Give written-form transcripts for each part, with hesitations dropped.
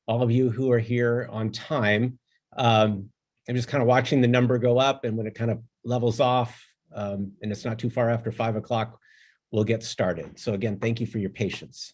all of you who are here on time. I'm just kind of watching the number go up, and when it kind of levels off, and it's not too far after 5 o'clock, we'll get started. So again, thank you for your patience.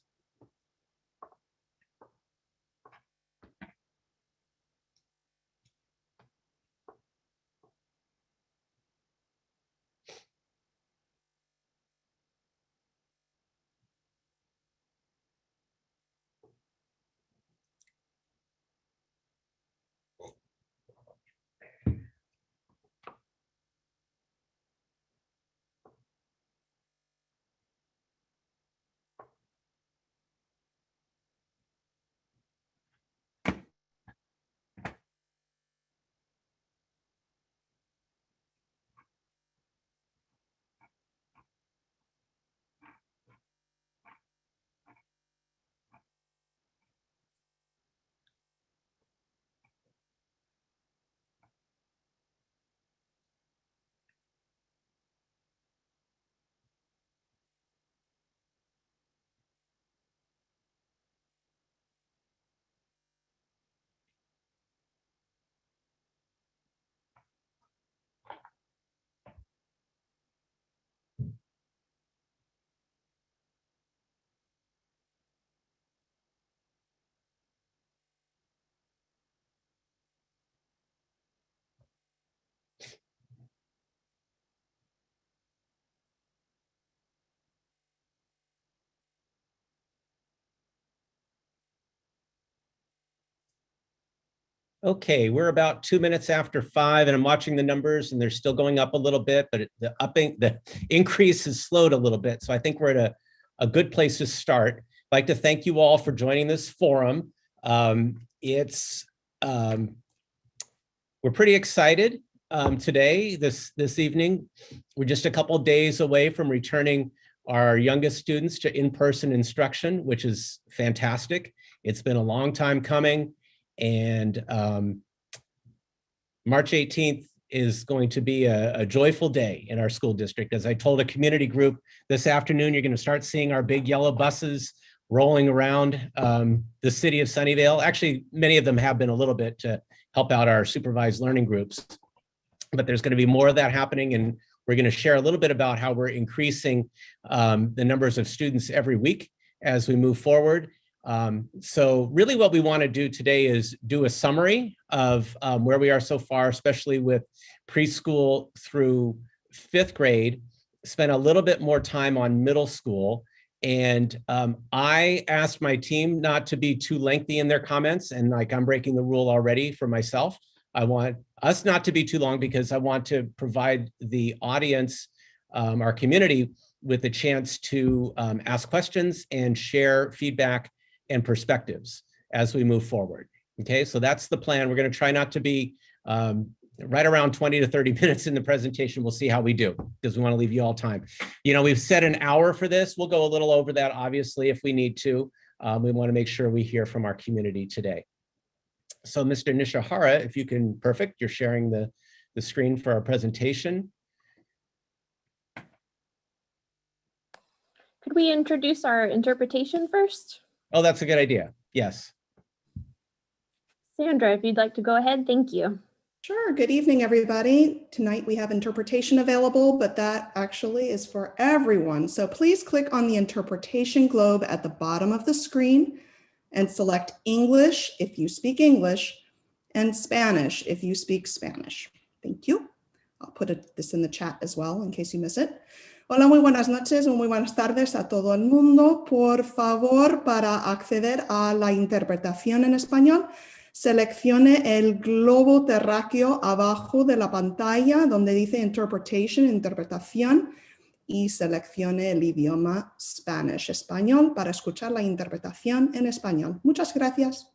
Okay, we're about 2 minutes after 5, and I'm watching the numbers, and they're still going up a little bit, but the increase has slowed a little bit. So I think we're at a good place to start. I'd like to thank you all for joining this forum. We're pretty excited today, this evening. We're just a couple of days away from returning our youngest students to in-person instruction, which is fantastic. It's been a long time coming. And March 18th is going to be a joyful day in our school district. As I told a community group this afternoon, you're going to start seeing our big yellow buses rolling around the city of Sunnyvale. Actually, many of them have been a little bit to help out our supervised learning groups. But there's going to be more of that happening, and we're going to share a little bit about how we're increasing the numbers of students every week as we move forward. So really what we want to do today is do a summary of where we are so far, especially with preschool through 5th grade, spend a little bit more time on middle school. And I asked my team not to be too lengthy in their comments, and like I'm breaking the rule already for myself. I want us not to be too long because I want to provide the audience, our community, with a chance to ask questions and share feedback and perspectives as we move forward. Okay, so that's the plan. We're going to try not to be right around 20 to 30 minutes in the presentation. We'll see how we do, because we want to leave you all time. You know, we've set an hour for this. We'll go a little over that, obviously, if we need to. We want to make sure we hear from our community today. So Mr. Nishihara, if you can, perfect. You're sharing the screen for our presentation. Could we introduce our interpretation first? Oh, that's a good idea. Yes. Sandra, if you'd like to go ahead, thank you. Sure. Good evening, everybody. Tonight we have interpretation available, but that actually is for everyone. So please click on the interpretation globe at the bottom of the screen and select English if you speak English and Spanish if you speak Spanish. Thank you. I'll put this in the chat as well in case you miss it. Hola, muy buenas noches o muy buenas tardes a todo el mundo. Por favor, para acceder a la interpretación en español, seleccione el globo terráqueo abajo de la pantalla donde dice Interpretation, interpretación, y seleccione el idioma Spanish, español, para escuchar la interpretación en español. Muchas gracias.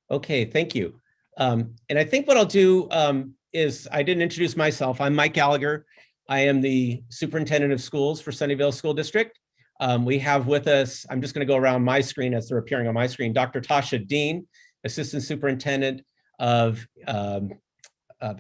Okay, thank you. And I think what I'll do is, I didn't introduce myself. I'm Mike Gallagher. I am the superintendent of schools for Sunnyvale School District. We have with us, I'm just going to go around my screen as they're appearing on my screen, Dr. Tasha Dean, assistant superintendent of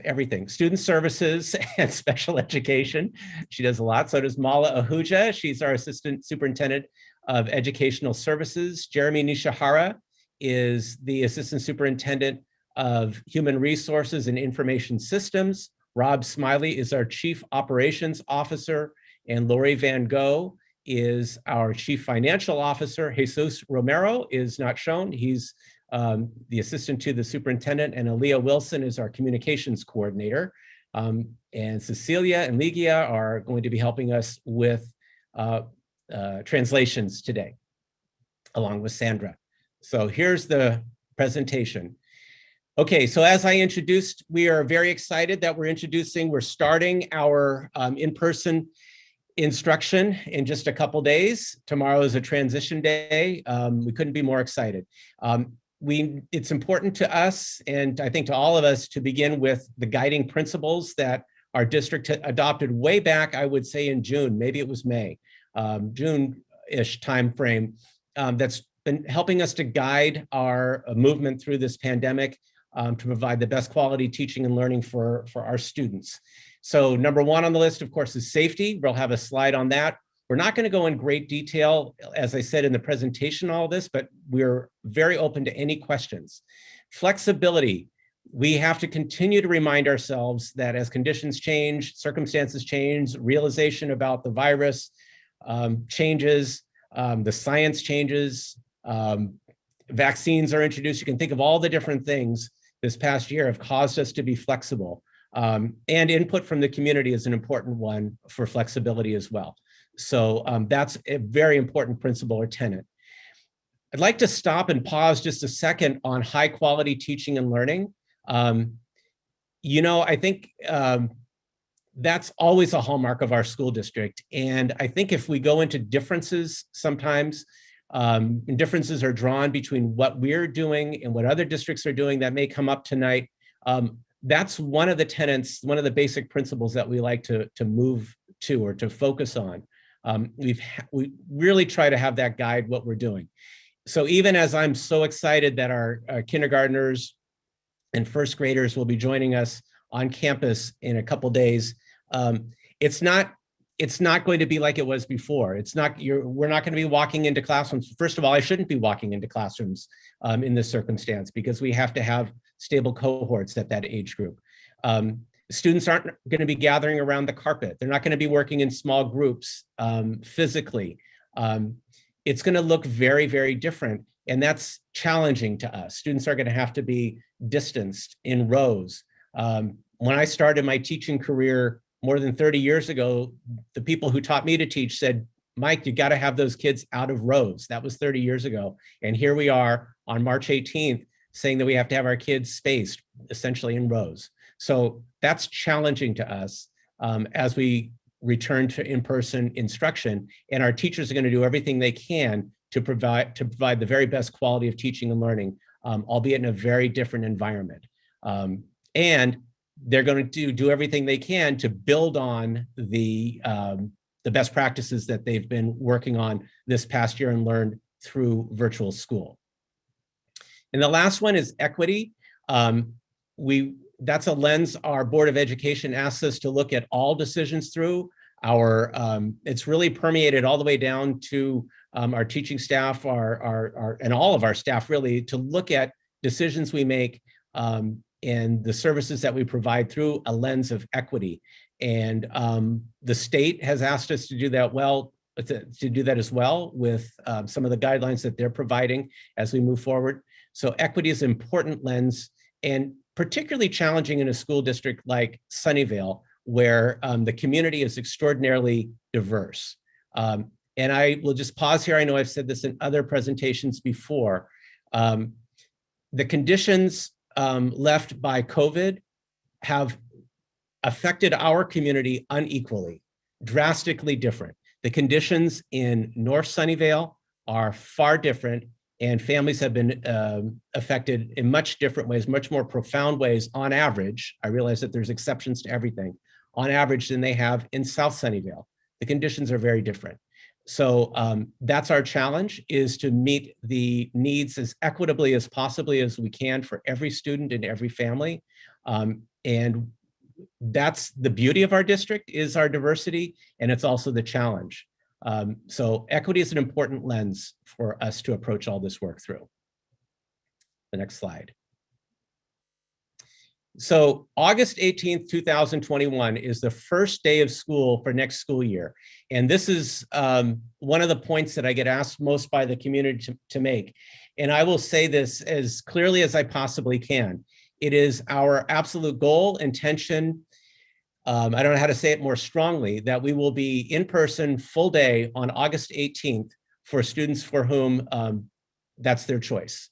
everything, student services and special education. She does a lot. So does Mala Ahuja. She's our assistant superintendent of educational services. Jeremy Nishihara is the assistant superintendent of human resources and information systems. Rob Smiley is our chief operations officer, and Lori Van Gogh is our chief financial officer. Jesus Romero is not shown. He's the assistant to the superintendent, and Aaliyah Wilson is our communications coordinator. And Cecilia and Ligia are going to be helping us with translations today, along with Sandra. So here's the presentation. Okay, so as I introduced, we are very excited that we're starting our in-person instruction in just a couple days. Tomorrow is a transition day. We couldn't be more excited. It's important to us, and I think to all of us, to begin with the guiding principles that our district adopted way back, I would say in June, maybe it was May, June-ish timeframe, that's been helping us to guide our movement through this pandemic, to provide the best quality teaching and learning for our students. So number one on the list, of course, is safety. We'll have a slide on that. We're not going to go in great detail, as I said in the presentation, all this, but we're very open to any questions. Flexibility. We have to continue to remind ourselves that as conditions change, circumstances change, realization about the virus changes, the science changes, vaccines are introduced. You can think of all the different things this past year have caused us to be flexible. And input from the community is an important one for flexibility as well. So that's a very important principle or tenet. I'd like to stop and pause just a second on high quality teaching and learning. You know, I think that's always a hallmark of our school district. And I think if we go into differences sometimes, and differences are drawn between what we're doing and what other districts are doing that may come up tonight. That's one of the tenets, one of the basic principles that we like to move to or to focus on. We really try to have that guide what we're doing. So even as I'm so excited that our kindergartners and first graders will be joining us on campus in a couple days, it's not going to be like it was before. We're not going to be walking into classrooms. First of all, I shouldn't be walking into classrooms in this circumstance because we have to have stable cohorts at that age group. Students aren't going to be gathering around the carpet. They're not going to be working in small groups physically. It's going to look very, very different. And that's challenging to us. Students are going to have to be distanced in rows. When I started my teaching career more than 30 years ago, the people who taught me to teach said, Mike, you got to have those kids out of rows. That was 30 years ago. And here we are on March 18th saying that we have to have our kids spaced essentially in rows. So that's challenging to us as we return to in-person instruction. And our teachers are going to do everything they can to provide the very best quality of teaching and learning, albeit in a very different environment. And they're going to do everything they can to build on the best practices that they've been working on this past year and learned through virtual school. And the last one is equity. That's a lens our Board of Education asks us to look at all decisions through. It's really permeated all the way down to our teaching staff, and all of our staff really, to look at decisions we make and the services that we provide through a lens of equity. And the state has asked us to do that to do that as well with some of the guidelines that they're providing as we move forward. So equity is an important lens, and particularly challenging in a school district like Sunnyvale, where the community is extraordinarily diverse. And I will just pause here. I know I've said this in other presentations before. The conditions left by COVID have affected our community unequally, drastically different. The conditions in North Sunnyvale are far different, and families have been affected in much different ways, much more profound ways on average. I realize that there's exceptions to everything, on average than they have in South Sunnyvale. The conditions are very different. So that's our challenge, is to meet the needs as equitably as possibly as we can for every student and every family. And that's the beauty of our district, is our diversity, and it's also the challenge. So equity is an important lens for us to approach all this work through. The next slide. So August 18th, 2021 is the first day of school for next school year. And this is one of the points that I get asked most by the community to make. And I will say this as clearly as I possibly can. It is our absolute goal, intention, I don't know how to say it more strongly, that we will be in person full day on August 18th for students for whom that's their choice.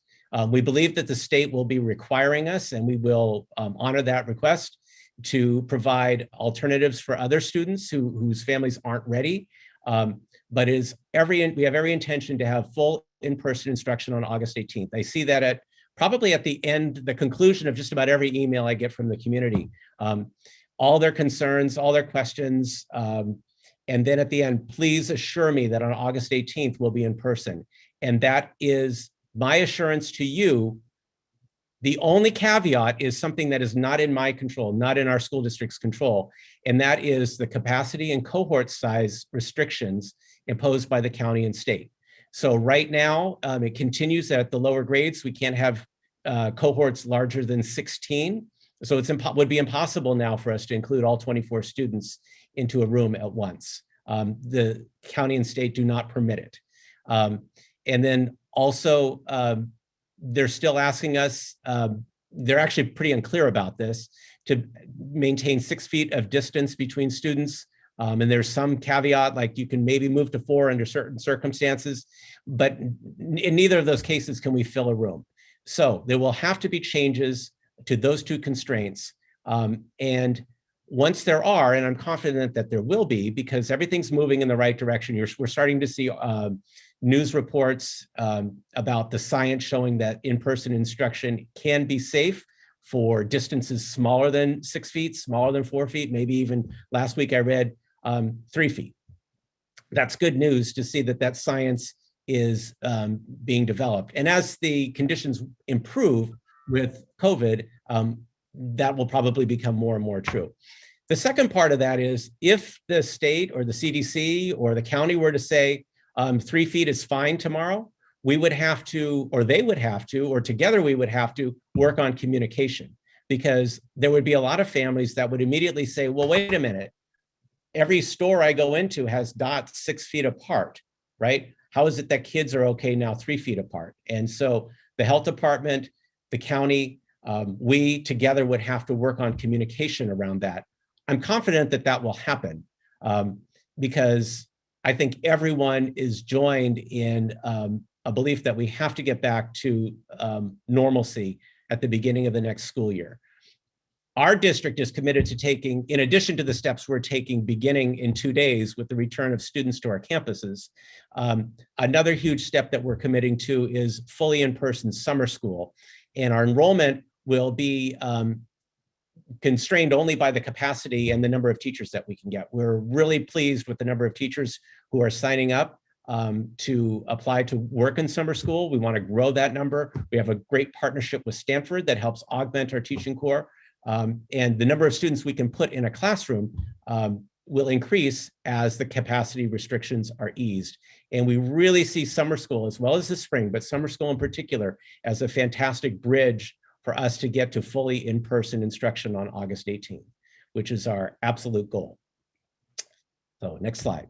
We believe that the state will be requiring us, and we will honor that request, to provide alternatives for other students whose families aren't ready. But we have every intention to have full in-person instruction on August 18th. I see that at probably at the end, the conclusion of just about every email I get from the community. All their concerns, all their questions, and then at the end, please assure me that on August 18th we'll be in person. And that is my assurance to you. The only caveat is something that is not in my control, not in our school district's control, and that is the capacity and cohort size restrictions imposed by the county and state. So right now, it continues at the lower grades. We can't have cohorts larger than 16. So it would be impossible now for us to include all 24 students into a room at once. The county and state do not permit it. And then also, they're still asking us, they're actually pretty unclear about this, to maintain 6 feet of distance between students. And there's some caveat, like you can maybe move to 4 under certain circumstances, but in neither of those cases can we fill a room. So there will have to be changes to those 2 constraints. And once there are, and I'm confident that there will be, because everything's moving in the right direction, we're starting to see news reports about the science showing that in-person instruction can be safe for distances smaller than 6 feet, smaller than 4 feet, maybe even last week I read 3 feet. That's good news to see that that science is being developed. And as the conditions improve with COVID, that will probably become more and more true. The second part of that is, if the state or the CDC or the county were to say 3 feet is fine tomorrow, we would have to, or they would have to, or together we would have to work on communication, because there would be a lot of families that would immediately say, well, wait a minute, every store I go into has dots 6 feet apart, right? How is it that kids are okay now 3 feet apart? And so the health department, the county, we together would have to work on communication around that. I'm confident that that will happen, because I think everyone is joined in a belief that we have to get back to normalcy at the beginning of the next school year. Our district is committed to taking, in addition to the steps we're taking beginning in 2 days with the return of students to our campuses, another huge step that we're committing to is fully in-person summer school. And our enrollment will be constrained only by the capacity and the number of teachers that we can get. We're really pleased with the number of teachers who are signing up to apply to work in summer school. We want to grow that number. We have a great partnership with Stanford that helps augment our teaching corps. And the number of students we can put in a classroom will increase as the capacity restrictions are eased. And we really see summer school, as well as the spring, but summer school in particular, as a fantastic bridge for us to get to fully in-person instruction on August 18th, which is our absolute goal. So next slide.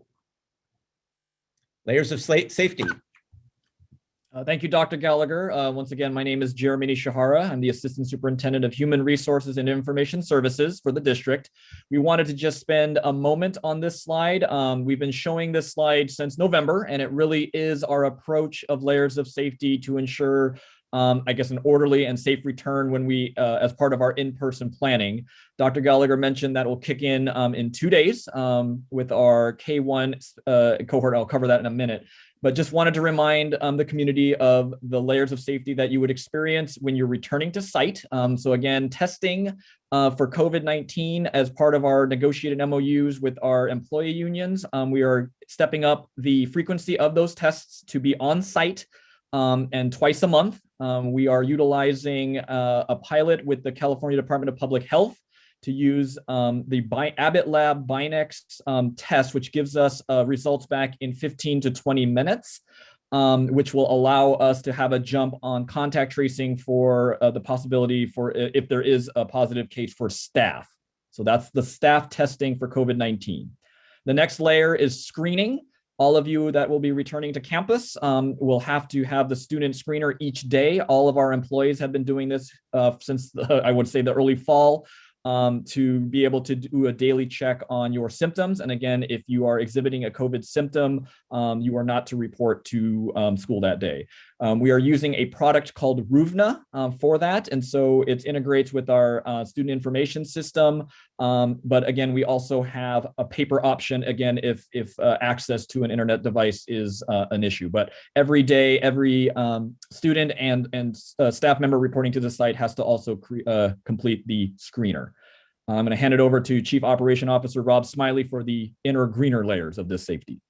Layers of safety. Thank you, Dr. Gallagher. Once again, my name is Jeremy Nishihara. I'm the Assistant Superintendent of Human Resources and Information Services for the district. We wanted to just spend a moment on this slide. We've been showing this slide since November, and it really is our approach of layers of safety to ensure I guess an orderly and safe return when we, as part of our in-person planning. Dr. Gallagher mentioned that will kick in 2 days with our K1 cohort. I'll cover that in a minute, but just wanted to remind the community of the layers of safety that you would experience when you're returning to site. So again, testing for COVID-19 as part of our negotiated MOUs with our employee unions. We are stepping up the frequency of those tests to be on site and twice a month. We are utilizing a pilot with the California Department of Public Health to use the Abbott Lab Binex test, which gives us results back in 15 to 20 minutes, which will allow us to have a jump on contact tracing for the possibility for if there is a positive case for staff. So that's the staff testing for COVID-19. The next layer is screening. All of you that will be returning to campus will have to have the student screener each day. All of our employees have been doing this since I would say the early fall to be able to do a daily check on your symptoms. And again, if you are exhibiting a COVID symptom, you are not to report to school that day. We are using a product called Ruvna for that. And so it integrates with our student information system. But again, we also have a paper option, again, if access to an internet device is an issue. But every day, every student and staff member reporting to the site has to also complete the screener. I'm going to hand it over to Chief Operation Officer Rob Smiley for the inner greener layers of this safety.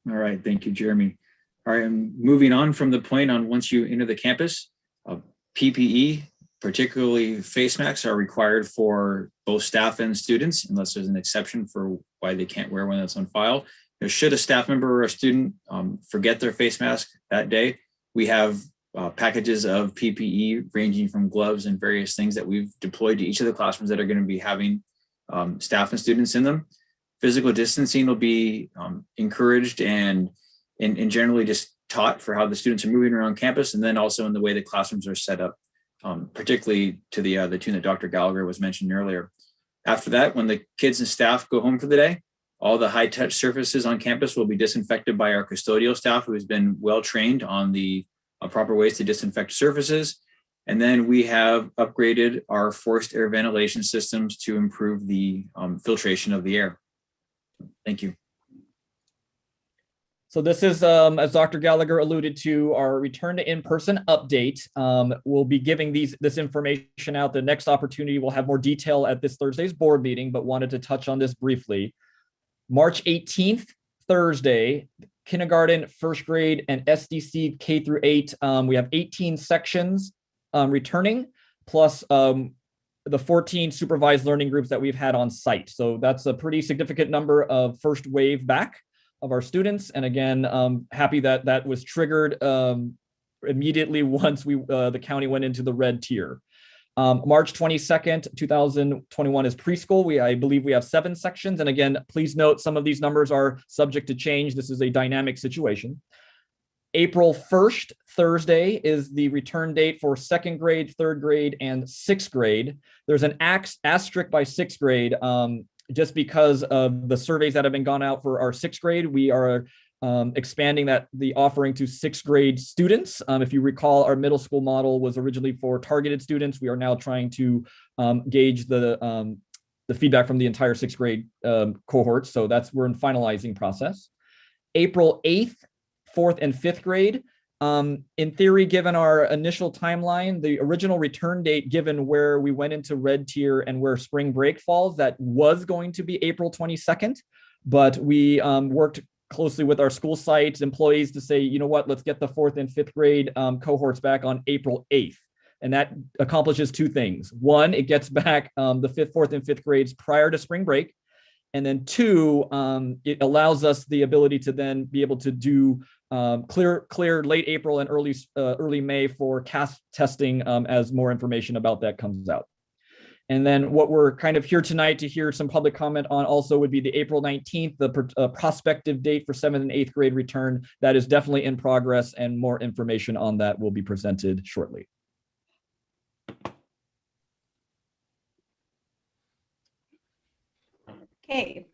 All right, thank you, Jeremy. All right, I'm moving on from the point on once you enter the campus, PPE, particularly face masks, are required for both staff and students, unless there's an exception for why they can't wear one that's on file. Should a staff member or a student forget their face mask that day, we have packages of PPE ranging from gloves and various things that we've deployed to each of the classrooms that are going to be having staff and students in them. Physical distancing will be encouraged and generally just taught for how the students are moving around campus, and then also in the way the classrooms are set up, particularly to the tune that Dr. Gallagher was mentioning earlier. After that, when the kids and staff go home for the day, all the high-touch surfaces on campus will be disinfected by our custodial staff, who has been well-trained on the proper ways to disinfect surfaces. And then we have upgraded our forced air ventilation systems to improve the filtration of the air. Thank you. So this is, as Dr. Gallagher alluded to, our return to in-person update. We'll be giving this information out. The next opportunity will have more detail at this Thursday's board meeting, but wanted to touch on this briefly. March 18th, Thursday, kindergarten, first grade, and SDC K through 8. We have 18 sections returning, plus the 14 supervised learning groups that we've had on site. So that's a pretty significant number of first wave back of our students. And again, happy that that was triggered immediately once the county went into the red tier. March 22nd, 2021 is preschool. I believe we have 7 sections. And again, please note some of these numbers are subject to change. This is a dynamic situation. April 1st, Thursday, is the return date for 2nd grade, 3rd grade, and 6th grade. There's an asterisk by 6th grade. Just because of the surveys that have been gone out for our 6th grade, we are expanding the offering to 6th grade students. If you recall, our middle school model was originally for targeted students. We are now trying to gauge the feedback from the entire 6th grade cohort. So we're in finalizing process. April 8th, 4th and 5th grade. In theory, given our initial timeline, the original return date, given where we went into red tier and where spring break falls, that was going to be April 22nd, but we worked closely with our school sites, employees to say, you know what, let's get the 4th and 5th grade cohorts back on April 8th. And that accomplishes 2 things. 1, it gets back the 5th, 4th, and 5th grades prior to spring break. And then 2, it allows us the ability to then be able to do clear late April and early May for CAS testing as more information about that comes out. And then what we're kind of here tonight to hear some public comment on also would be the April 19th, the prospective date for 7th and 8th grade return. That is definitely in progress, and more information on that will be presented shortly. Okay.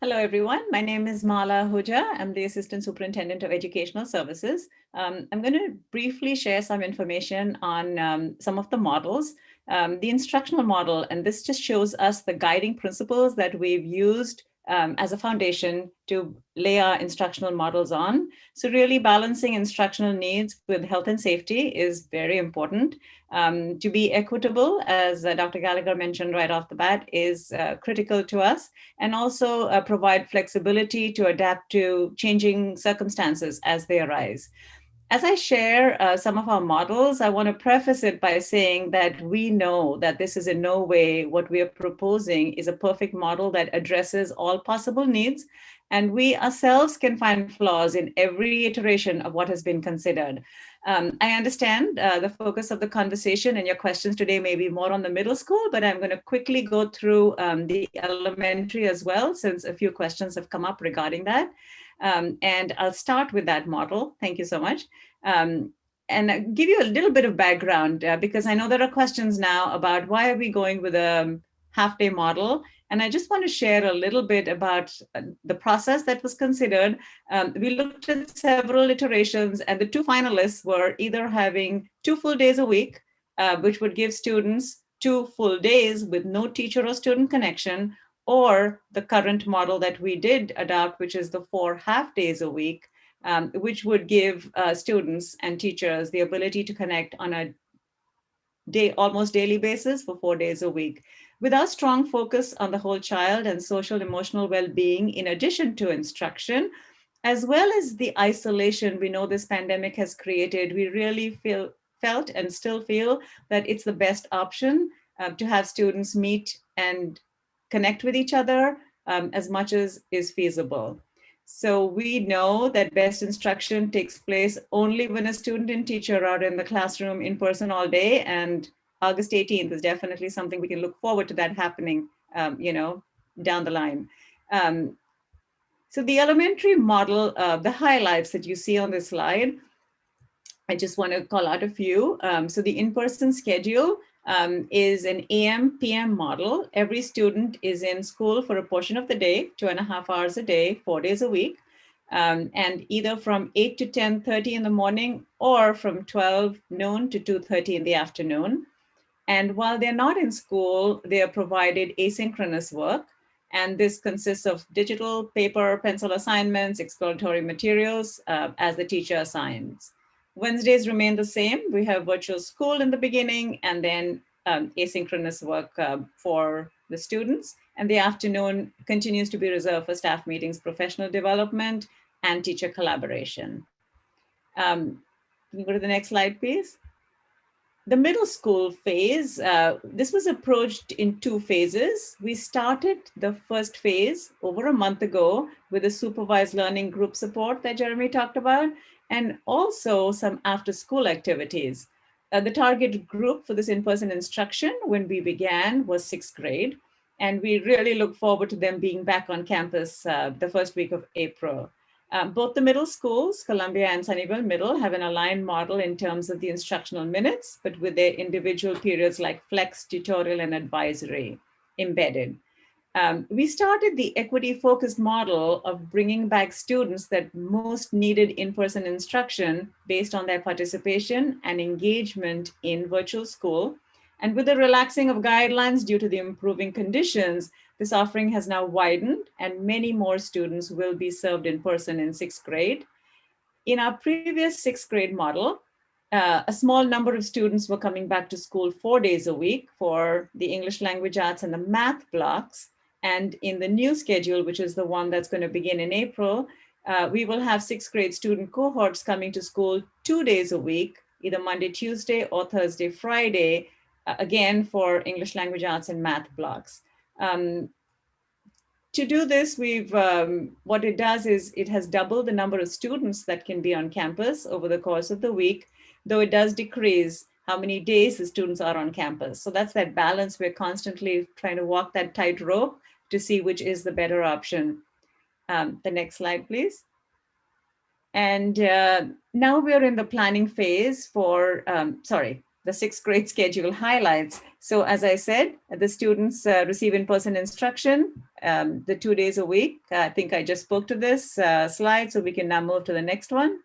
Hello, everyone. My name is Mala Huja. I'm the Assistant Superintendent of Educational Services. I'm going to briefly share some information on some of the models. The instructional model, and this just shows us the guiding principles that we've used as a foundation to lay our instructional models on. So really balancing instructional needs with health and safety is very important. To be equitable, as Dr. Gallagher mentioned right off the bat, is critical to us, and also provide flexibility to adapt to changing circumstances as they arise. As I share some of our models, I want to preface it by saying that we know that this is in no way what we are proposing is a perfect model that addresses all possible needs. And we ourselves can find flaws in every iteration of what has been considered. I understand the focus of the conversation and your questions today may be more on the middle school, but I'm going to quickly go through the elementary as well, since a few questions have come up regarding that. And I'll start with that model. Thank you so much. And give you a little bit of background because I know there are questions now about why are we going with a half-day model. And I just want to share a little bit about the process that was considered. We looked at several iterations, and the two finalists were either having 2 full days a week, which would give students 2 full days with no teacher or student connection, or the current model that we did adopt, which is the 4 half days a week, which would give students and teachers the ability to connect on a almost daily basis for 4 days a week. Without strong focus on the whole child and social emotional well-being, in addition to instruction, as well as the isolation we know this pandemic has created, we really felt and still feel that it's the best option to have students meet and connect with each other as much as is feasible. So we know that best instruction takes place only when a student and teacher are in the classroom in person all day, and August 18th is definitely something we can look forward to that happening, down the line. So the elementary model, the highlights that you see on this slide, I just want to call out a few. So the in-person schedule is an AM/PM model. Every student is in school for a portion of the day, 2.5 hours a day, 4 days a week, and either from 8 to 10:30 in the morning or from 12 noon to 2:30 in the afternoon. And while they're not in school, they are provided asynchronous work. And this consists of digital, paper, pencil assignments, exploratory materials as the teacher assigns. Wednesdays remain the same. We have virtual school in the beginning and then asynchronous work for the students. And the afternoon continues to be reserved for staff meetings, professional development, and teacher collaboration. Can you go to the next slide, please? The middle school phase, this was approached in 2 phases. We started the first phase over a month ago with a supervised learning group support that Jeremy talked about, and also some after-school activities. The target group for this in-person instruction when we began was 6th grade, and we really look forward to them being back on campus the first week of April. Both the middle schools, Columbia and Sunnyvale Middle, have an aligned model in terms of the instructional minutes, but with their individual periods like flex, tutorial, and advisory embedded. We started the equity-focused model of bringing back students that most needed in-person instruction based on their participation and engagement in virtual school. And with the relaxing of guidelines due to the improving conditions, this offering has now widened and many more students will be served in person in 6th grade. In our previous 6th grade model, a small number of students were coming back to school 4 days a week for the English language arts and the math blocks. And in the new schedule, which is the one that's going to begin in April, we will have 6th grade student cohorts coming to school 2 days a week, either Monday, Tuesday, or Thursday, Friday, again for English language arts and math blocks. To do this, what it does is it has doubled the number of students that can be on campus over the course of the week, though it does decrease how many days the students are on campus. So that's that balance. We're constantly trying to walk that tightrope to see which is the better option. The next slide, please. And now we're in the planning phase for, the 6th grade schedule highlights. So as I said, the students receive in-person instruction the 2 days a week. I think I just spoke to this slide, so we can now move to the next one.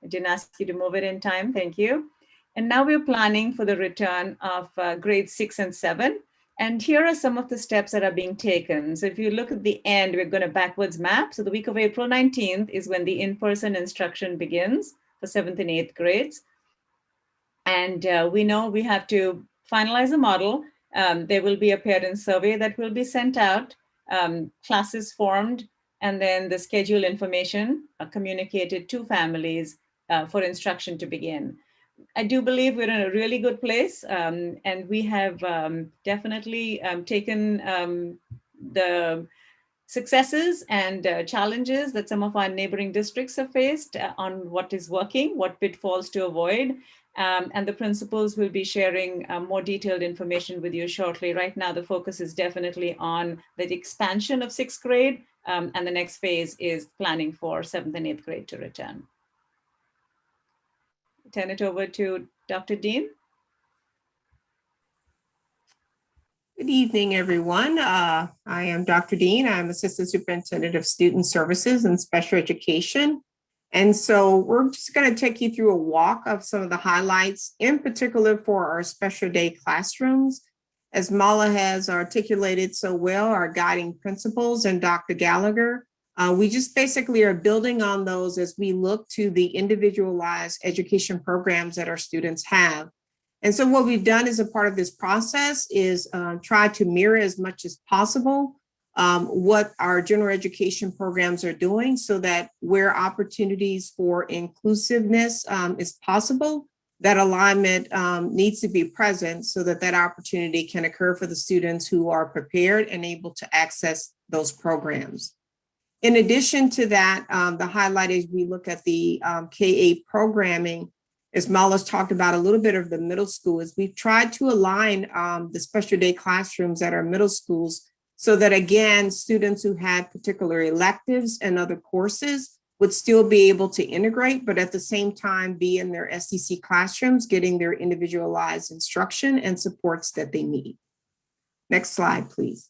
I didn't ask you to move it in time, thank you. And now we're planning for the return of grades 6 and 7. And here are some of the steps that are being taken. So if you look at the end, we're going to backwards map. So the week of April 19th is when the in-person instruction begins for 7th and 8th grades. And we know we have to finalize a model. There will be a parent survey that will be sent out, classes formed, and then the schedule information communicated to families for instruction to begin. I do believe we're in a really good place, and we have definitely taken the successes and challenges that some of our neighboring districts have faced on what is working, what pitfalls to avoid, and the principals will be sharing more detailed information with you shortly. Right now, the focus is definitely on the expansion of 6th grade, and the next phase is planning for 7th and 8th grade to return. Turn it over to Dr. Dean. Good evening, everyone. I am Dr. Dean. I'm Assistant Superintendent of Student Services and Special Education. And so we're just going to take you through a walk of some of the highlights, in particular for our special day classrooms. As Mala has articulated so well, our guiding principles and Dr. Gallagher, we just basically are building on those as we look to the individualized education programs that our students have. And so what we've done as a part of this process is try to mirror as much as possible what our general education programs are doing, so that where opportunities for inclusiveness is possible, that alignment needs to be present so that that opportunity can occur for the students who are prepared and able to access those programs. In addition to that, the highlight is we look at the K-8 programming. As Mala's talked about a little bit of the middle school, is we've tried to align the special day classrooms at our middle schools so that, again, students who had particular electives and other courses would still be able to integrate, but at the same time be in their SEC classrooms, getting their individualized instruction and supports that they need. Next slide, please.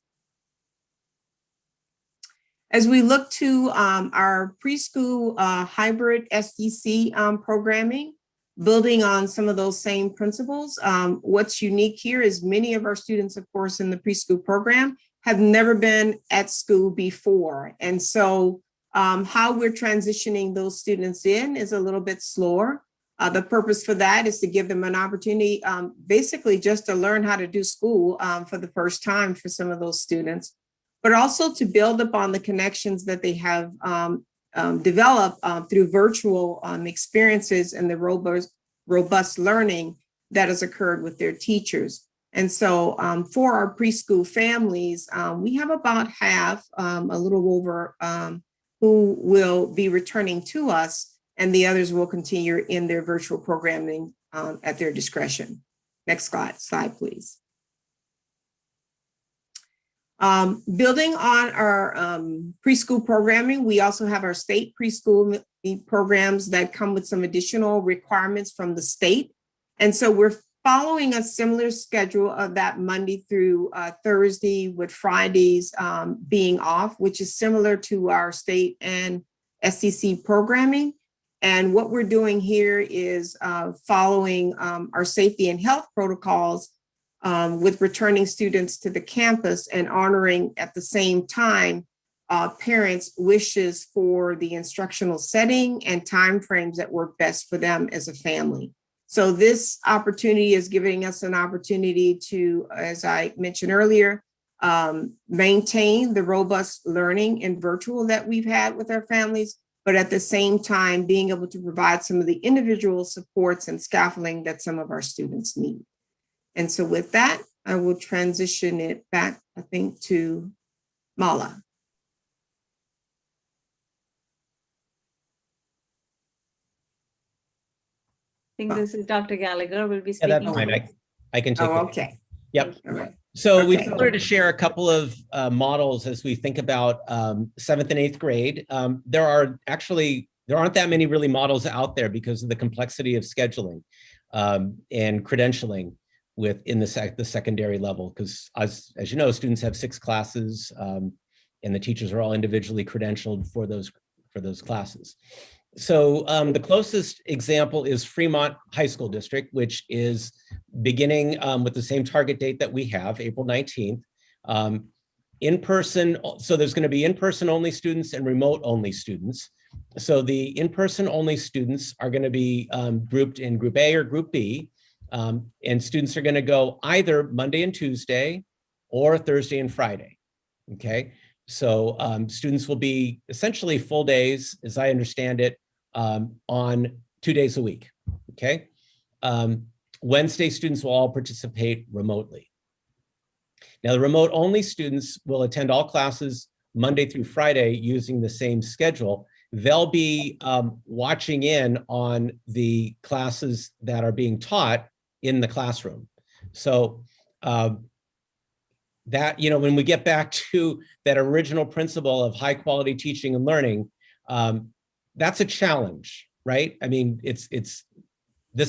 As we look to our preschool hybrid SDC programming, building on some of those same principles, what's unique here is many of our students, of course, in the preschool program have never been at school before. And so how we're transitioning those students in is a little bit slower. The purpose for that is to give them an opportunity, basically just to learn how to do school for the first time for some of those students, but also to build upon the connections that they have developed through virtual experiences and the robust learning that has occurred with their teachers. And so for our preschool families, we have about half, a little over, who will be returning to us, and the others will continue in their virtual programming at their discretion. Next slide, please. Building on our preschool programming, we also have our state preschool programs that come with some additional requirements from the state. And so we're following a similar schedule of that Monday through Thursday, with Fridays being off, which is similar to our state and SEC programming. And what we're doing here is following our safety and health protocols with returning students to the campus and honoring at the same time parents' wishes for the instructional setting and timeframes that work best for them as a family. So this opportunity is giving us an opportunity to, as I mentioned earlier, maintain the robust learning in virtual that we've had with our families, but at the same time being able to provide some of the individual supports and scaffolding that some of our students need. And so with that, I will transition it back, I think, to Mala. I think this is Dr. Gallagher will be speaking. Yeah, that's fine. I can take it. Okay. Yep. All right. So we Okay. wanted to share a couple of models as we think about 7th and 8th grade. There aren't that many really models out there because of the complexity of scheduling and credentialing within the secondary level. Because as you know, students have 6 classes and the teachers are all individually credentialed for those classes. So the closest example is Fremont High School District, which is beginning with the same target date that we have, April 19th. In person, so there's going to be in-person only students and remote only students. So the in-person only students are going to be grouped in Group A or Group B, and students are going to go either Monday and Tuesday or Thursday and Friday. Okay, so students will be essentially full days, as I understand it, on 2 days a week, okay? Wednesday students will all participate remotely. Now, the remote only students will attend all classes Monday through Friday using the same schedule. They'll be watching in on the classes that are being taught in the classroom. So that, you know, when we get back to that original principle of high quality teaching and learning, that's a challenge, right? I mean, this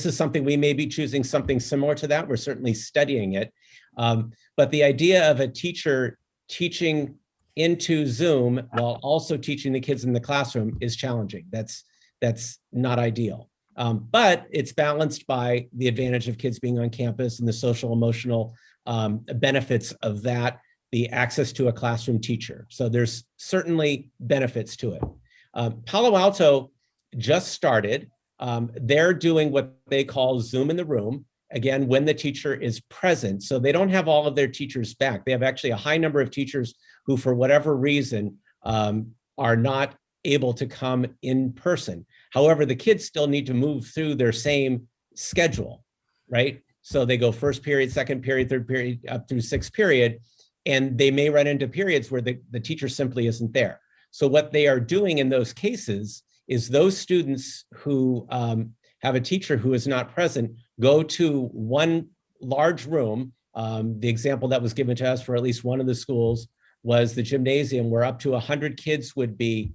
is something we may be choosing something similar to that. We're certainly studying it. But the idea of a teacher teaching into Zoom while also teaching the kids in the classroom is challenging. That's not ideal. But it's balanced by the advantage of kids being on campus and the social emotional benefits of that, the access to a classroom teacher. So there's certainly benefits to it. Palo Alto just started. They're doing what they call Zoom in the room, again, when the teacher is present. So they don't have all of their teachers back. They have actually a high number of teachers who, for whatever reason, are not able to come in person. However, the kids still need to move through their same schedule, right? So they go first period, second period, third period, up through sixth period, and they may run into periods where the teacher simply isn't there. So what they are doing in those cases is those students who have a teacher who is not present go to one large room. The example that was given to us for at least one of the schools was the gymnasium, where up to 100 kids would be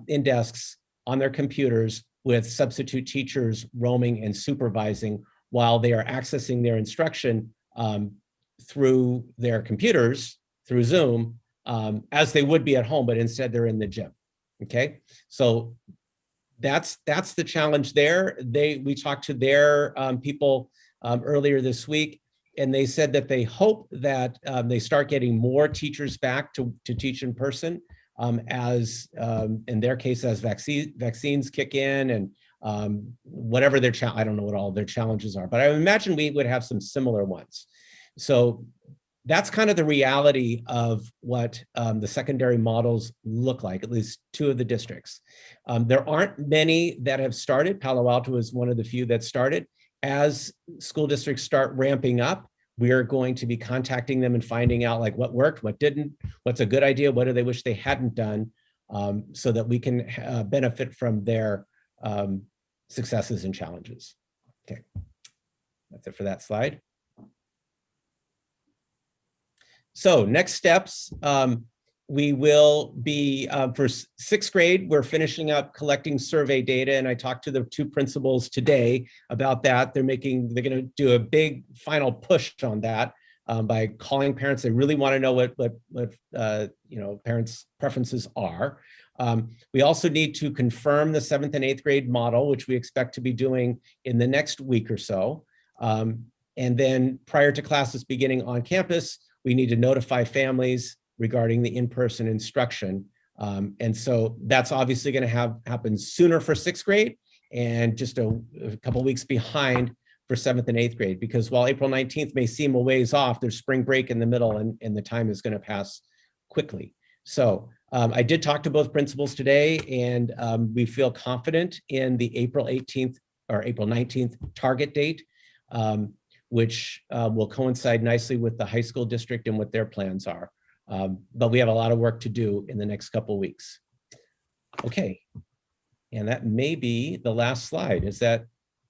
in desks on their computers with substitute teachers roaming and supervising while they are accessing their instruction through their computers, through Zoom, as they would be at home, but instead they're in the gym, okay? So that's the challenge there. We talked to their people earlier this week, and they said that they hope that they start getting more teachers back to teach in person as, in their case, as vaccines kick in and whatever their I don't know what all their challenges are, but I imagine we would have some similar ones. So that's kind of the reality of what the secondary models look like, at least two of the districts. There aren't many that have started. Palo Alto is one of the few that started. As school districts start ramping up, we are going to be contacting them and finding out like what worked, what didn't, what's a good idea, what do they wish they hadn't done, so that we can benefit from their successes and challenges. Okay, that's it for that slide. So next steps, we will be, for sixth grade, we're finishing up collecting survey data, and I talked to the two principals today about that. They're gonna do a big final push on that by calling parents. They really wanna know what you know, parents' preferences are. We also need to confirm the 7th and 8th grade model, which we expect to be doing in the next week or so. And then prior to classes beginning on campus, we need to notify families regarding the in-person instruction. And so that's obviously going to happen sooner for 6th grade and just a couple weeks behind for 7th and 8th grade, because while April 19th may seem a ways off, there's spring break in the middle and the time is going to pass quickly. So I did talk to both principals today, and we feel confident in the April 18th or April 19th target date, which will coincide nicely with the high school district and what their plans are. But we have a lot of work to do in the next couple of weeks. Okay, and that may be the last slide.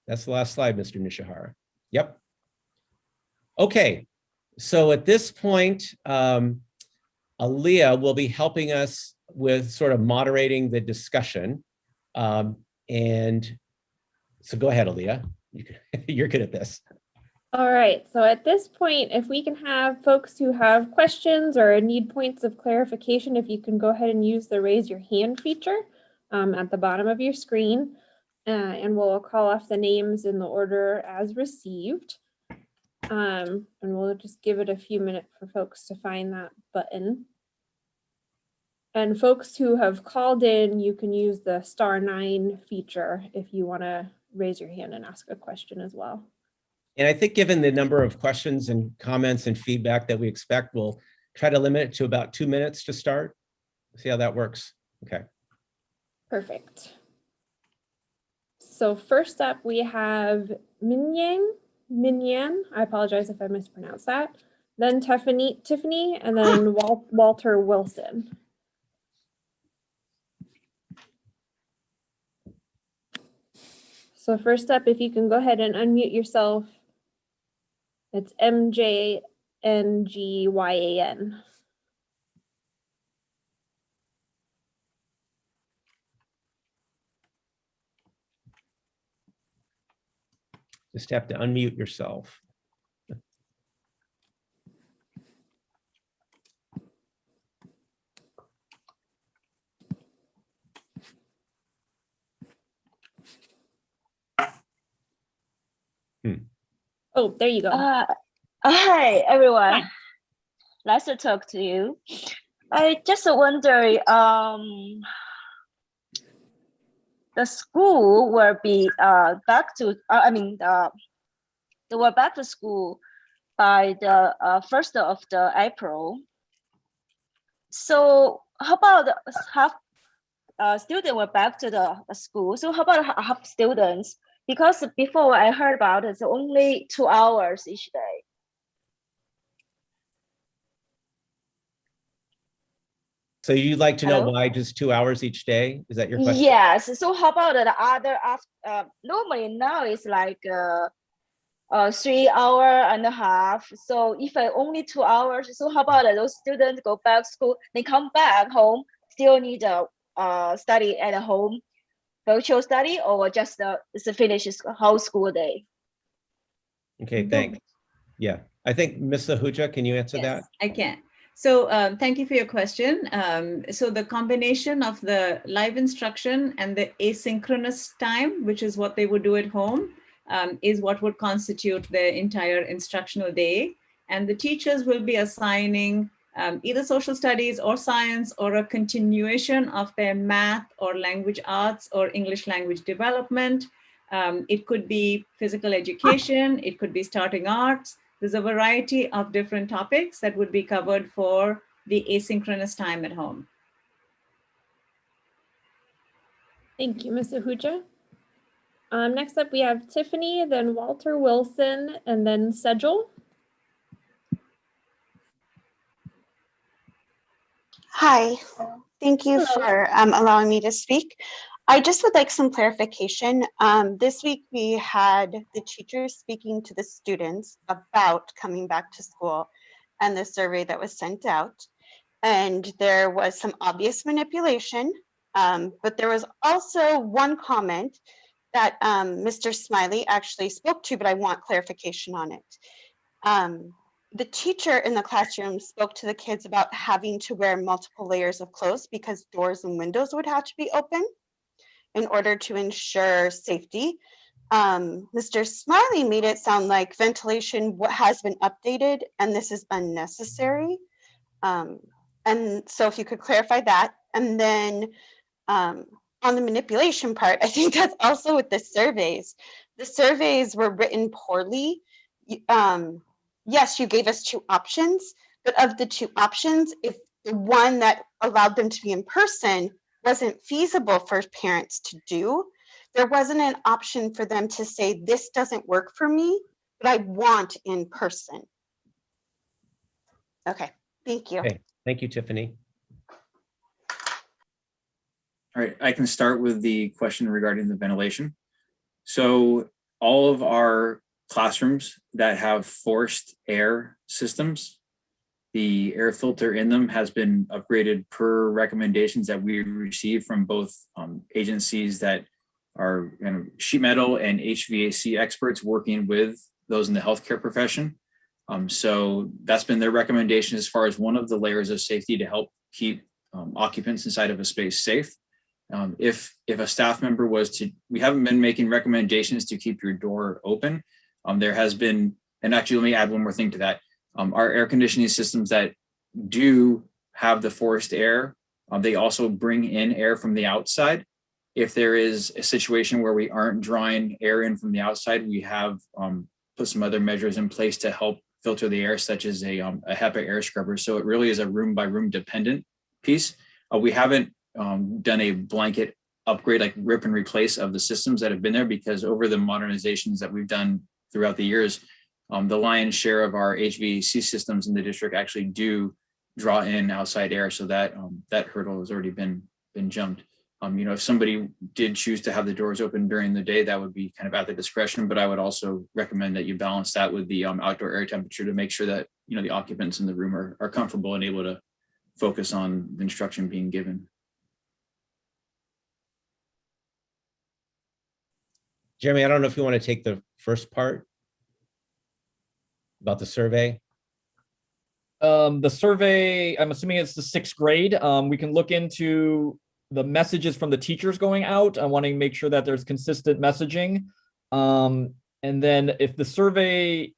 That's the last slide, Mr. Nishihara? Yep. Okay, so at this point, Aaliyah will be helping us with sort of moderating the discussion. And so go ahead, Aaliyah. You're good at this. All right, so at this point, if we can have folks who have questions or need points of clarification, if you can go ahead and use the raise your hand feature at the bottom of your screen, and we'll call off the names in the order as received. And we'll just give it a few minutes for folks to find that button. And folks who have called in, you can use the *9 feature if you want to raise your hand and ask a question as well. And I think given the number of questions and comments and feedback that we expect, we'll try to limit it to about 2 minutes to start. See how that works. Okay. Perfect. So first up, we have Minyan. I apologize if I mispronounced that. Then Tiffany, and then Walter Wilson. So first up, if you can go ahead and unmute yourself. It's MJNGYAN. Just have to unmute yourself. Oh, there you go. Hi, everyone. Nice to talk to you. I just wonder, the school will be back to, they were back to school by the 1st of the April. So how about half students were back to the school? So how about half students? Because before I heard about it's only 2 hours each day. So you'd like to know Hello? why just 2 hours each day? Is that your question? Yes. So how about the other? Normally now it's like 3.5 hours. So if I only 2 hours, so how about those students go back to school? They come back home, still need to study at home, virtual study, or just finish whole school day? Okay, thanks. Yeah, I think Ms. Ahuja, can you answer that? Yes, I can. So thank you for your question. So the combination of the live instruction and the asynchronous time, which is what they would do at home, is what would constitute the entire instructional day. And the teachers will be assigning either social studies or science or a continuation of their math or language arts or English language development. It could be physical education, it could be starting arts. There's a variety of different topics that would be covered for the asynchronous time at home. Thank you, Ms. Ahuja. Next up, we have Tiffany, then Walter Wilson, and then Sejal. Hi, thank you Hello. for allowing me to speak. I just would like some clarification. This week we had the teachers speaking to the students about coming back to school and the survey that was sent out. And there was some obvious manipulation, but there was also one comment that Mr. Smiley actually spoke to, but I want clarification on it. The teacher in the classroom spoke to the kids about having to wear multiple layers of clothes because doors and windows would have to be open in order to ensure safety. Mr. Smiley made it sound like ventilation has been updated and this is unnecessary. And so if you could clarify that. And then on the manipulation part, I think that's also with the surveys. The surveys were written poorly. Yes, you gave us 2 options, but of the 2 options, if the one that allowed them to be in person wasn't feasible for parents to do, there wasn't an option for them to say, this doesn't work for me, but I want in person. Okay, thank you. Okay, thank you, Tiffany. All right, I can start with the question regarding the ventilation. So all of our classrooms that have forced air systems, the air filter in them has been upgraded per recommendations that we receive from both agencies that are sheet metal and HVAC experts working with those in the healthcare profession. So that's been their recommendation as far as one of the layers of safety to help keep occupants inside of a space safe. If a staff member was to, we haven't been making recommendations to keep your door open. There has been, and actually let me add one more thing to that. Our air conditioning systems that do have the forced air, they also bring in air from the outside. If there is a situation where we aren't drawing air in from the outside, we have put some other measures in place to help filter the air, such as a HEPA air scrubber. So it really is a room by room dependent piece. We haven't done a blanket upgrade, like rip and replace of the systems that have been there, because over the modernizations that we've done throughout the years, the lion's share of our HVAC systems in the district actually do draw in outside air, so that that hurdle has already been jumped. If somebody did choose to have the doors open during the day, that would be kind of at the discretion, but I would also recommend that you balance that with the outdoor air temperature to make sure that, the occupants in the room are comfortable and able to focus on the instruction being given. Jeremy, I don't know if you want to take the first part about the survey. The survey, I'm assuming it's the 6th grade. We can look into the messages from the teachers going out. I want to make sure that there's consistent messaging. And then if the survey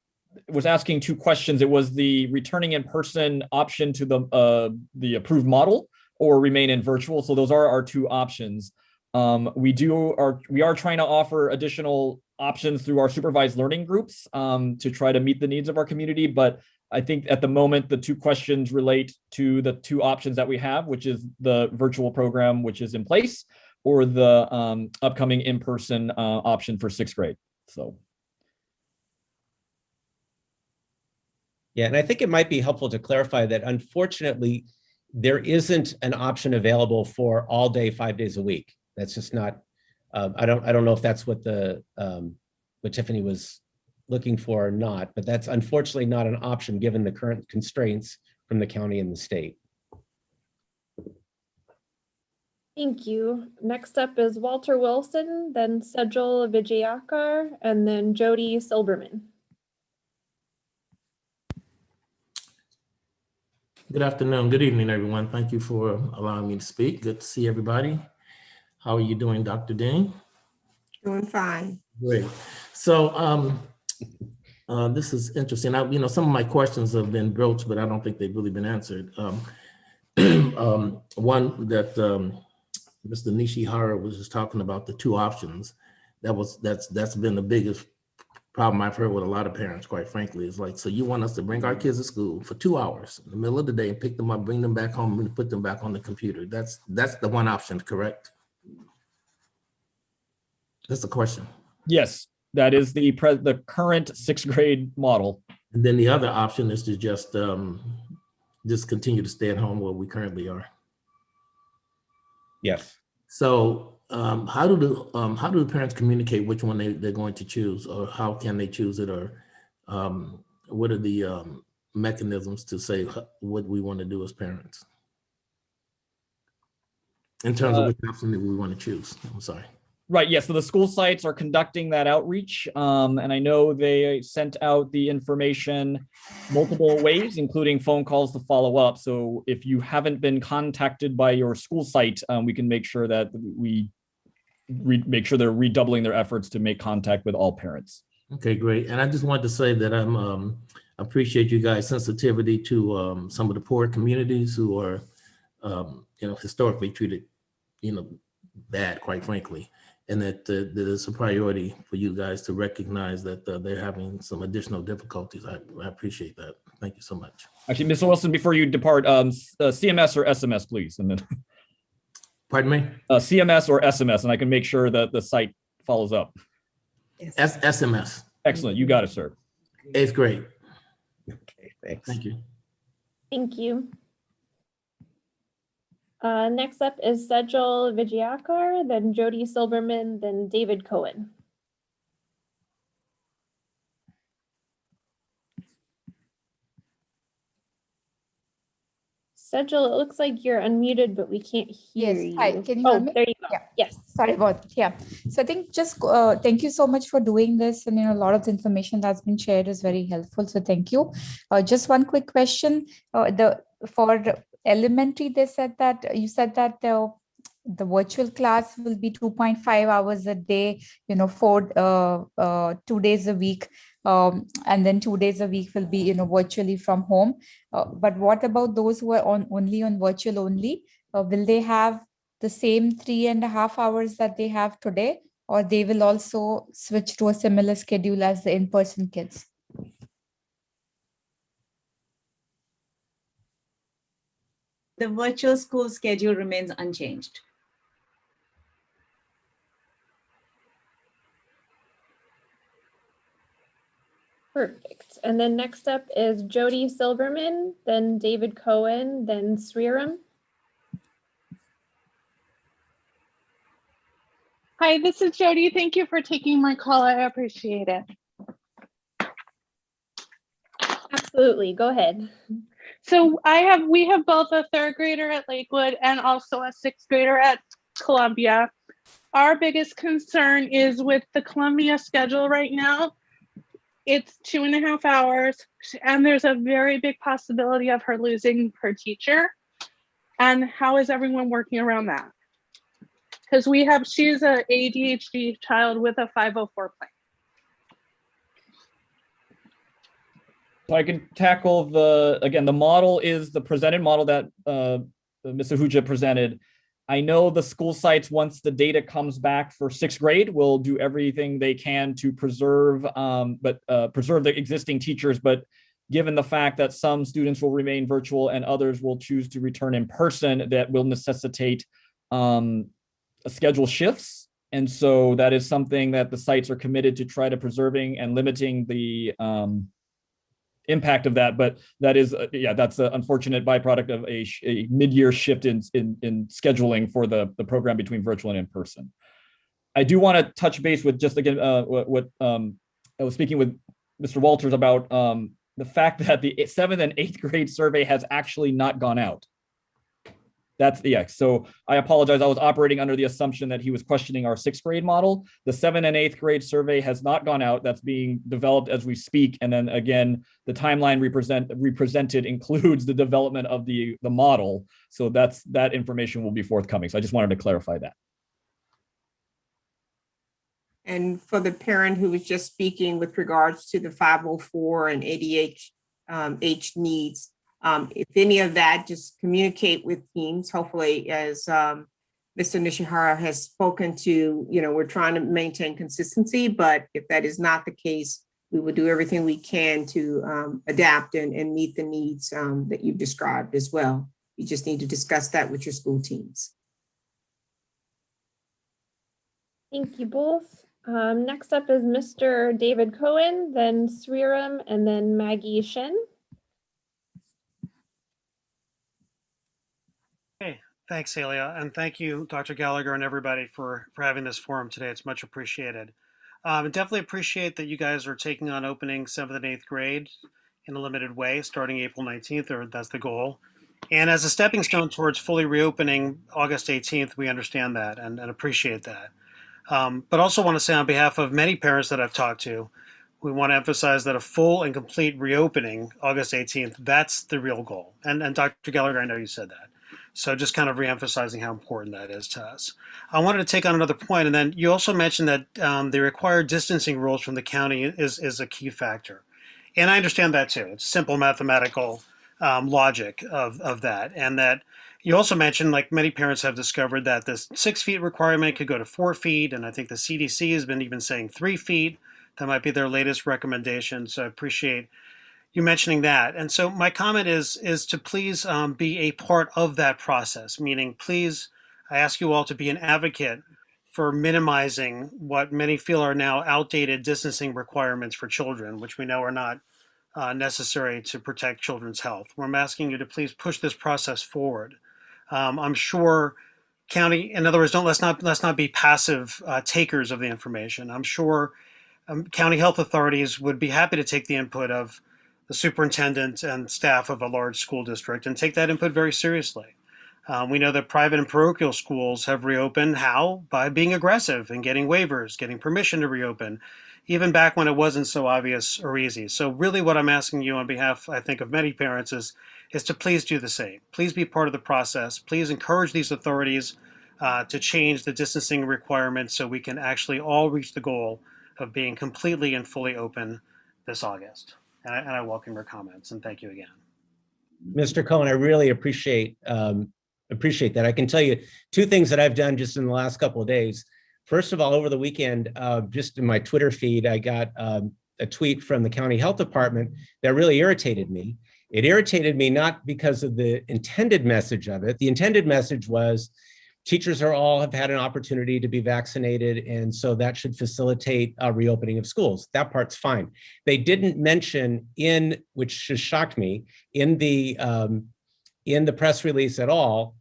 was asking 2 questions, it was the returning in person option to the approved model or remain in virtual. So those are our 2 options. We are trying to offer additional options through our supervised learning groups to try to meet the needs of our community. But I think at the moment, the 2 questions relate to the 2 options that we have, which is the virtual program, which is in place, or the upcoming in-person option for 6th grade. So. Yeah, and I think it might be helpful to clarify that unfortunately, there isn't an option available for all day, 5 days a week. That's just not, I don't know if that's what what Tiffany was looking for or not, but that's unfortunately not an option given the current constraints from the county and the state. Thank you. Next up is Walter Wilson, then Sejal Vijayakar, and then Jody Silberman. Good afternoon, good evening, everyone. Thank you for allowing me to speak. Good to see everybody. How are you doing, Dr. Dean? Doing fine. Great. So this is interesting. Some of my questions have been broached, but I don't think they've really been answered. One that Mr. Nishihara was just talking about, the 2 options. That's been the biggest problem I've heard with a lot of parents, quite frankly. Is like, so you want us to bring our kids to school for 2 hours in the middle of the day and pick them up, bring them back home, and put them back on the computer. That's the one option, correct? That's the question. Yes, that is the current 6th grade model. And then the other option is to just continue to stay at home where we currently are. Yes. So how do the parents communicate which one they're going to choose, or how can they choose it, or what are the mechanisms to say what we want to do as parents in terms of which option that we want to choose? I'm sorry. Right, yes, so the school sites are conducting that outreach, and I know they sent out the information multiple ways, including phone calls to follow up. So if you haven't been contacted by your school site, we can make sure that we make sure they're redoubling their efforts to make contact with all parents. Okay, great. And I just wanted to say that appreciate you guys' sensitivity to some of the poor communities who are, historically treated, bad, quite frankly. And that it's a priority for you guys to recognize that they're having some additional difficulties. I appreciate that. Thank you so much. Actually, Ms. Wilson, before you depart, CMS or SMS, please. And then, pardon me? CMS or SMS, and I can make sure that the site follows up. SMS. Excellent. You got it, sir. 8th grade. Okay, thanks. Thank you. Thank you. Next up is Sejal Vijayakar, then Jody Silberman, then David Cohen. Sejal, it looks like you're unmuted, but we can't hear you. Yes, hi, can you hear me? There you go. Yeah. Yes. Sorry about that. Yeah. So I think just thank you so much for doing this. And, a lot of the information that's been shared is very helpful. So thank you. Just one quick question. For elementary, you said that the virtual class will be 2.5 hours a day, for 2 days a week. And then 2 days a week will be, virtually from home. But what about those who are only on virtual only? Will they have the same 3.5 hours that they have today, or they will also switch to a similar schedule as the in-person kids? The virtual school schedule remains unchanged. Perfect. And then next up is Jody Silverman, then David Cohen, then Sriram. Hi, this is Jody. Thank you for taking my call. I appreciate it. Absolutely. Go ahead. So we have both a third grader at Lakewood and also a sixth grader at Columbia. Our biggest concern is with the Columbia schedule right now. It's 2.5 hours, and there's a very big possibility of her losing her teacher. And how is everyone working around that? Because she's an ADHD child with a 504 plan. So I can tackle the model is the presented model that Mr. Ahuja presented. I know the school sites, once the data comes back for sixth grade, will do everything they can to preserve the existing teachers. But given the fact that some students will remain virtual and others will choose to return in person, that will necessitate schedule shifts. And so that is something that the sites are committed to try to preserving and limiting the impact of that. But that is, that's an unfortunate byproduct of a mid-year shift in scheduling for the program between virtual and in person. I do want to touch base with just again, what I was speaking with Mr. Walters about the fact that the 7th and 8th grade survey has actually not gone out. So I apologize. I was operating under the assumption that he was questioning our 6th grade model. The 7th and 8th grade survey has not gone out. That's being developed as we speak. And then again, the timeline represented includes the development of the model. So that information will be forthcoming. So I just wanted to clarify that. And for the parent who was just speaking with regards to the 504 and ADHD needs, if any of that, just communicate with teams. Hopefully, as Mr. Nishihara has spoken to, we're trying to maintain consistency, but if that is not the case, we will do everything we can to adapt and meet the needs that you've described as well. You just need to discuss that with your school teams. Thank you both. Next up is Mr. David Cohen, then Sriram, and then Maggie Shen. Thanks, Celia, and thank you, Dr. Gallagher, and everybody for having this forum today. It's much appreciated. Definitely appreciate that you guys are taking on opening 7th and 8th grade in a limited way, starting April 19th, or that's the goal. And as a stepping stone towards fully reopening August 18th, we understand that and appreciate that. But also want to say on behalf of many parents that I've talked to, we want to emphasize that a full and complete reopening August 18th, that's the real goal. And Dr. Gallagher, I know you said that. So just kind of reemphasizing how important that is to us. I wanted to take on another point, and then you also mentioned that the required distancing rules from the county is a key factor. And I understand that too. It's simple mathematical logic of that. And that you also mentioned, like many parents have discovered, that this 6 feet requirement could go to 4 feet. And I think the CDC has been even saying 3 feet. That might be their latest recommendation. So I appreciate you mentioning that. And so my comment is to please be a part of that process, meaning please, I ask you all to be an advocate for minimizing what many feel are now outdated distancing requirements for children, which we know are not necessary to protect children's health. I'm asking you to please push this process forward. I'm sure county, in other words, let's not be passive takers of the information. I'm sure county health authorities would be happy to take the input of the superintendent and staff of a large school district and take that input very seriously. We know that private and parochial schools have reopened. How? By being aggressive and getting waivers, getting permission to reopen, even back when it wasn't so obvious or easy. So really what I'm asking you on behalf, I think, of many parents is to please do the same. Please be part of the process. Please encourage these authorities to change the distancing requirements so we can actually all reach the goal of being completely and fully open this August. And I welcome your comments, and thank you again. Mr. Cohen, I really appreciate that. I can tell you 2 things that I've done just in the last couple of days. First of all, over the weekend, just in my Twitter feed, I got a tweet from the county health department that really irritated me. It irritated me not because of the intended message of it. The intended message was Teachers have had an opportunity to be vaccinated, and so that should facilitate a reopening of schools. That part's fine. They didn't mention which just shocked me, in the press release at all,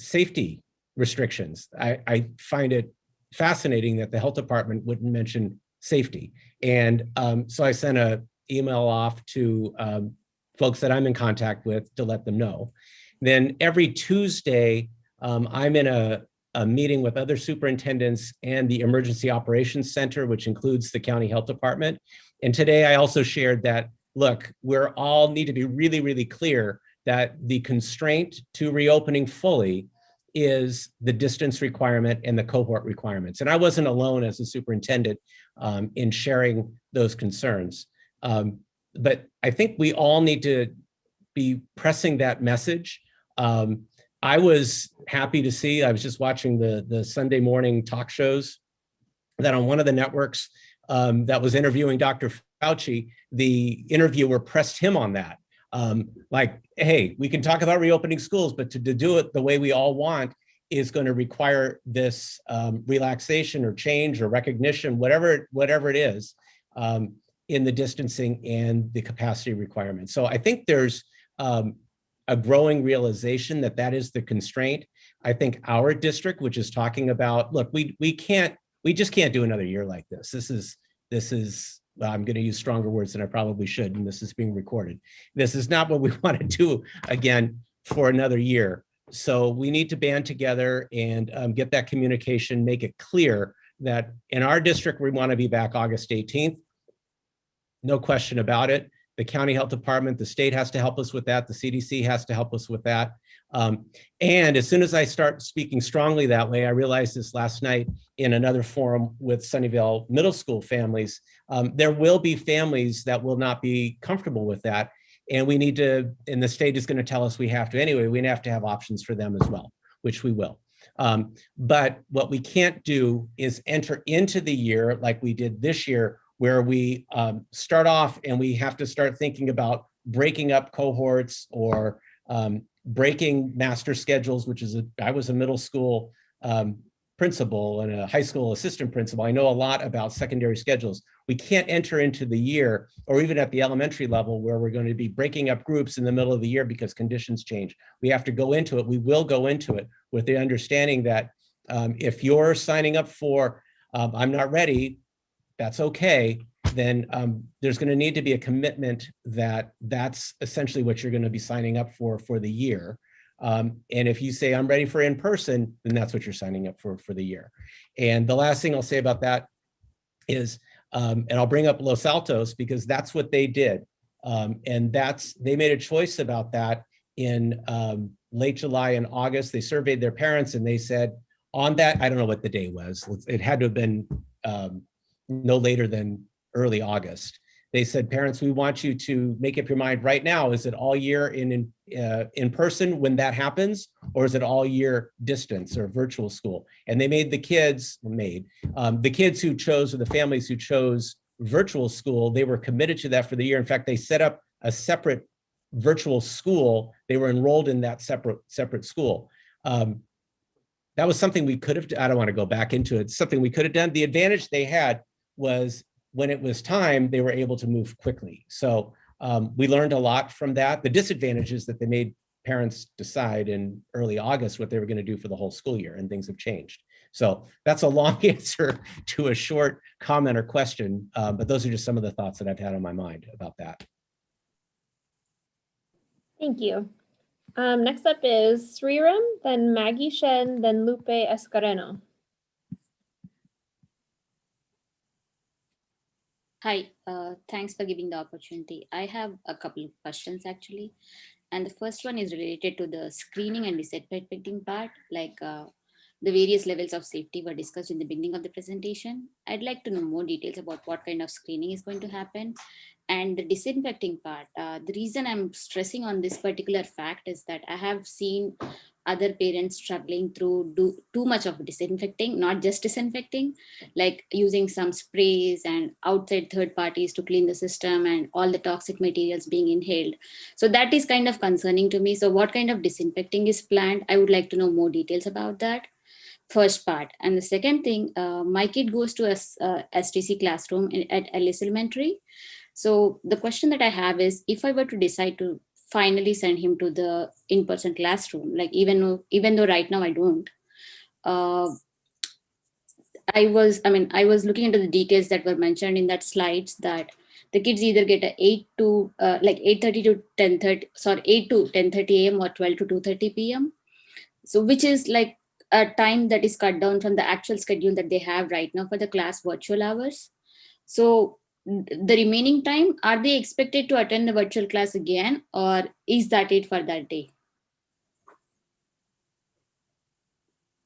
safety restrictions. I find it fascinating that the health department wouldn't mention safety. And so I sent an email off to folks that I'm in contact with to let them know. Then every Tuesday, I'm in a meeting with other superintendents and the Emergency Operations Center, which includes the county health department. And today I also shared that, look, we're all need to be really, really clear that the constraint to reopening fully is the distance requirement and the cohort requirements. And I wasn't alone as a superintendent in sharing those concerns. But I think we all need to be pressing that message. I was happy to see, I was just watching the Sunday morning talk shows that on one of the networks that was interviewing Dr. Fauci, the interviewer pressed him on that. Like, hey, we can talk about reopening schools, but to do it the way we all want is going to require this relaxation or change or recognition, whatever it is, in the distancing and the capacity requirements. So I think there's a growing realization that that is the constraint. I think our district, which is talking about, look, we just can't do another year like this. This is, well, I'm going to use stronger words than I probably should, and this is being recorded. This is not what we want to do again for another year. So we need to band together and get that communication, make it clear that in our district, we want to be back August 18th. No question about it. The county health department, the state has to help us with that. The CDC has to help us with that. And as soon as I start speaking strongly that way, I realized this last night in another forum with Sunnyvale Middle School families, there will be families that will not be comfortable with that. And we need to, and the state is going to tell us we have to anyway, we have to have options for them as well, which we will. But what we can't do is enter into the year like we did this year, where we start off and we have to start thinking about breaking up cohorts or breaking master schedules, which is, I was a middle school principal and a high school assistant principal. I know a lot about secondary schedules. We can't enter into the year, or even at the elementary level, where we're going to be breaking up groups in the middle of the year because conditions change. We have to go into it. We will go into it with the understanding that if you're signing up for, I'm not ready, that's okay, then there's going to need to be a commitment that that's essentially what you're going to be signing up for the year. And if you say, I'm ready for in-person, then that's what you're signing up for the year. And the last thing I'll say about that is, and I'll bring up Los Altos because that's what they did. And they made a choice about that in late July and August. They surveyed their parents and they said on that, I don't know what the day was. It had to have been no later than early August. They said, parents, we want you to make up your mind right now. Is it all year in person when that happens? Or is it all year distance or virtual school? And they made the kids, the kids who chose, or the families who chose virtual school, they were committed to that for the year. In fact, they set up a separate virtual school. They were enrolled in that separate school. That was something we could have, I don't want to go back into it, something we could have done. The advantage they had was when it was time, they were able to move quickly. So we learned a lot from that. The disadvantage is that they made parents decide in early August what they were going to do for the whole school year, and things have changed. So that's a long answer to a short comment or question, but those are just some of the thoughts that I've had on my mind about that. Thank you. Next up is Sriram, then Maggie Shen, then Lupe Escareno. Hi, thanks for giving the opportunity. I have a couple of questions actually. And the first one is related to the screening and disinfecting part, like the various levels of safety were discussed in the beginning of the presentation. I'd like to know more details about what kind of screening is going to happen. And the disinfecting part, the reason I'm stressing on this particular fact is that I have seen other parents struggling through too much of disinfecting, not just disinfecting, like using some sprays and outside third parties to clean the system and all the toxic materials being inhaled. So that is kind of concerning to me. So what kind of disinfecting is planned? I would like to know more details about that. first part. And the second thing, my kid goes to a STC classroom at Ellis Elementary. So the question that I have is, if I were to decide to finally send him to the in-person classroom, like even though right now I don't, I was looking into the details that were mentioned in that slides, that the kids either get a 8 to 8:30 to 10:30, sorry, 8 to 10:30 a.m. or 12 to 2:30 p.m. So which is like a time that is cut down from the actual schedule that they have right now for the class virtual hours. So the remaining time, are they expected to attend the virtual class again, or is that it for that day?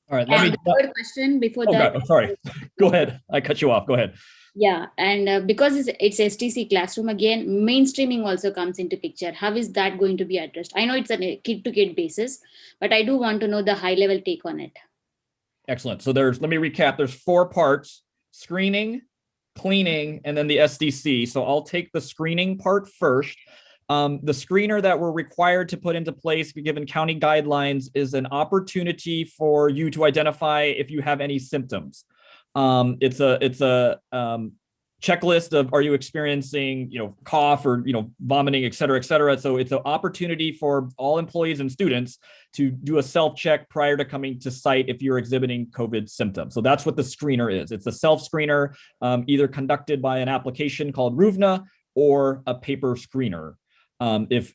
All right, let me. Third question before Oh, that. God, I'm sorry. Go ahead. I cut you off. Go ahead. Yeah, and because it's STC classroom again, mainstreaming also comes into picture. How is that going to be addressed? I know it's a kid-to-kid basis, but I do want to know the high-level take on it. Excellent. So let me recap. There's 4 parts: screening, cleaning, and then the SDC. So I'll take the screening part first. The screener that we're required to put into place, given county guidelines, is an opportunity for you to identify if you have any symptoms. It's a checklist of, are you experiencing, cough or, vomiting, et cetera, et cetera. So it's an opportunity for all employees and students to do a self-check prior to coming to site if you're exhibiting COVID symptoms. So that's what the screener is. It's a self-screener, either conducted by an application called RUVNA or a paper screener. If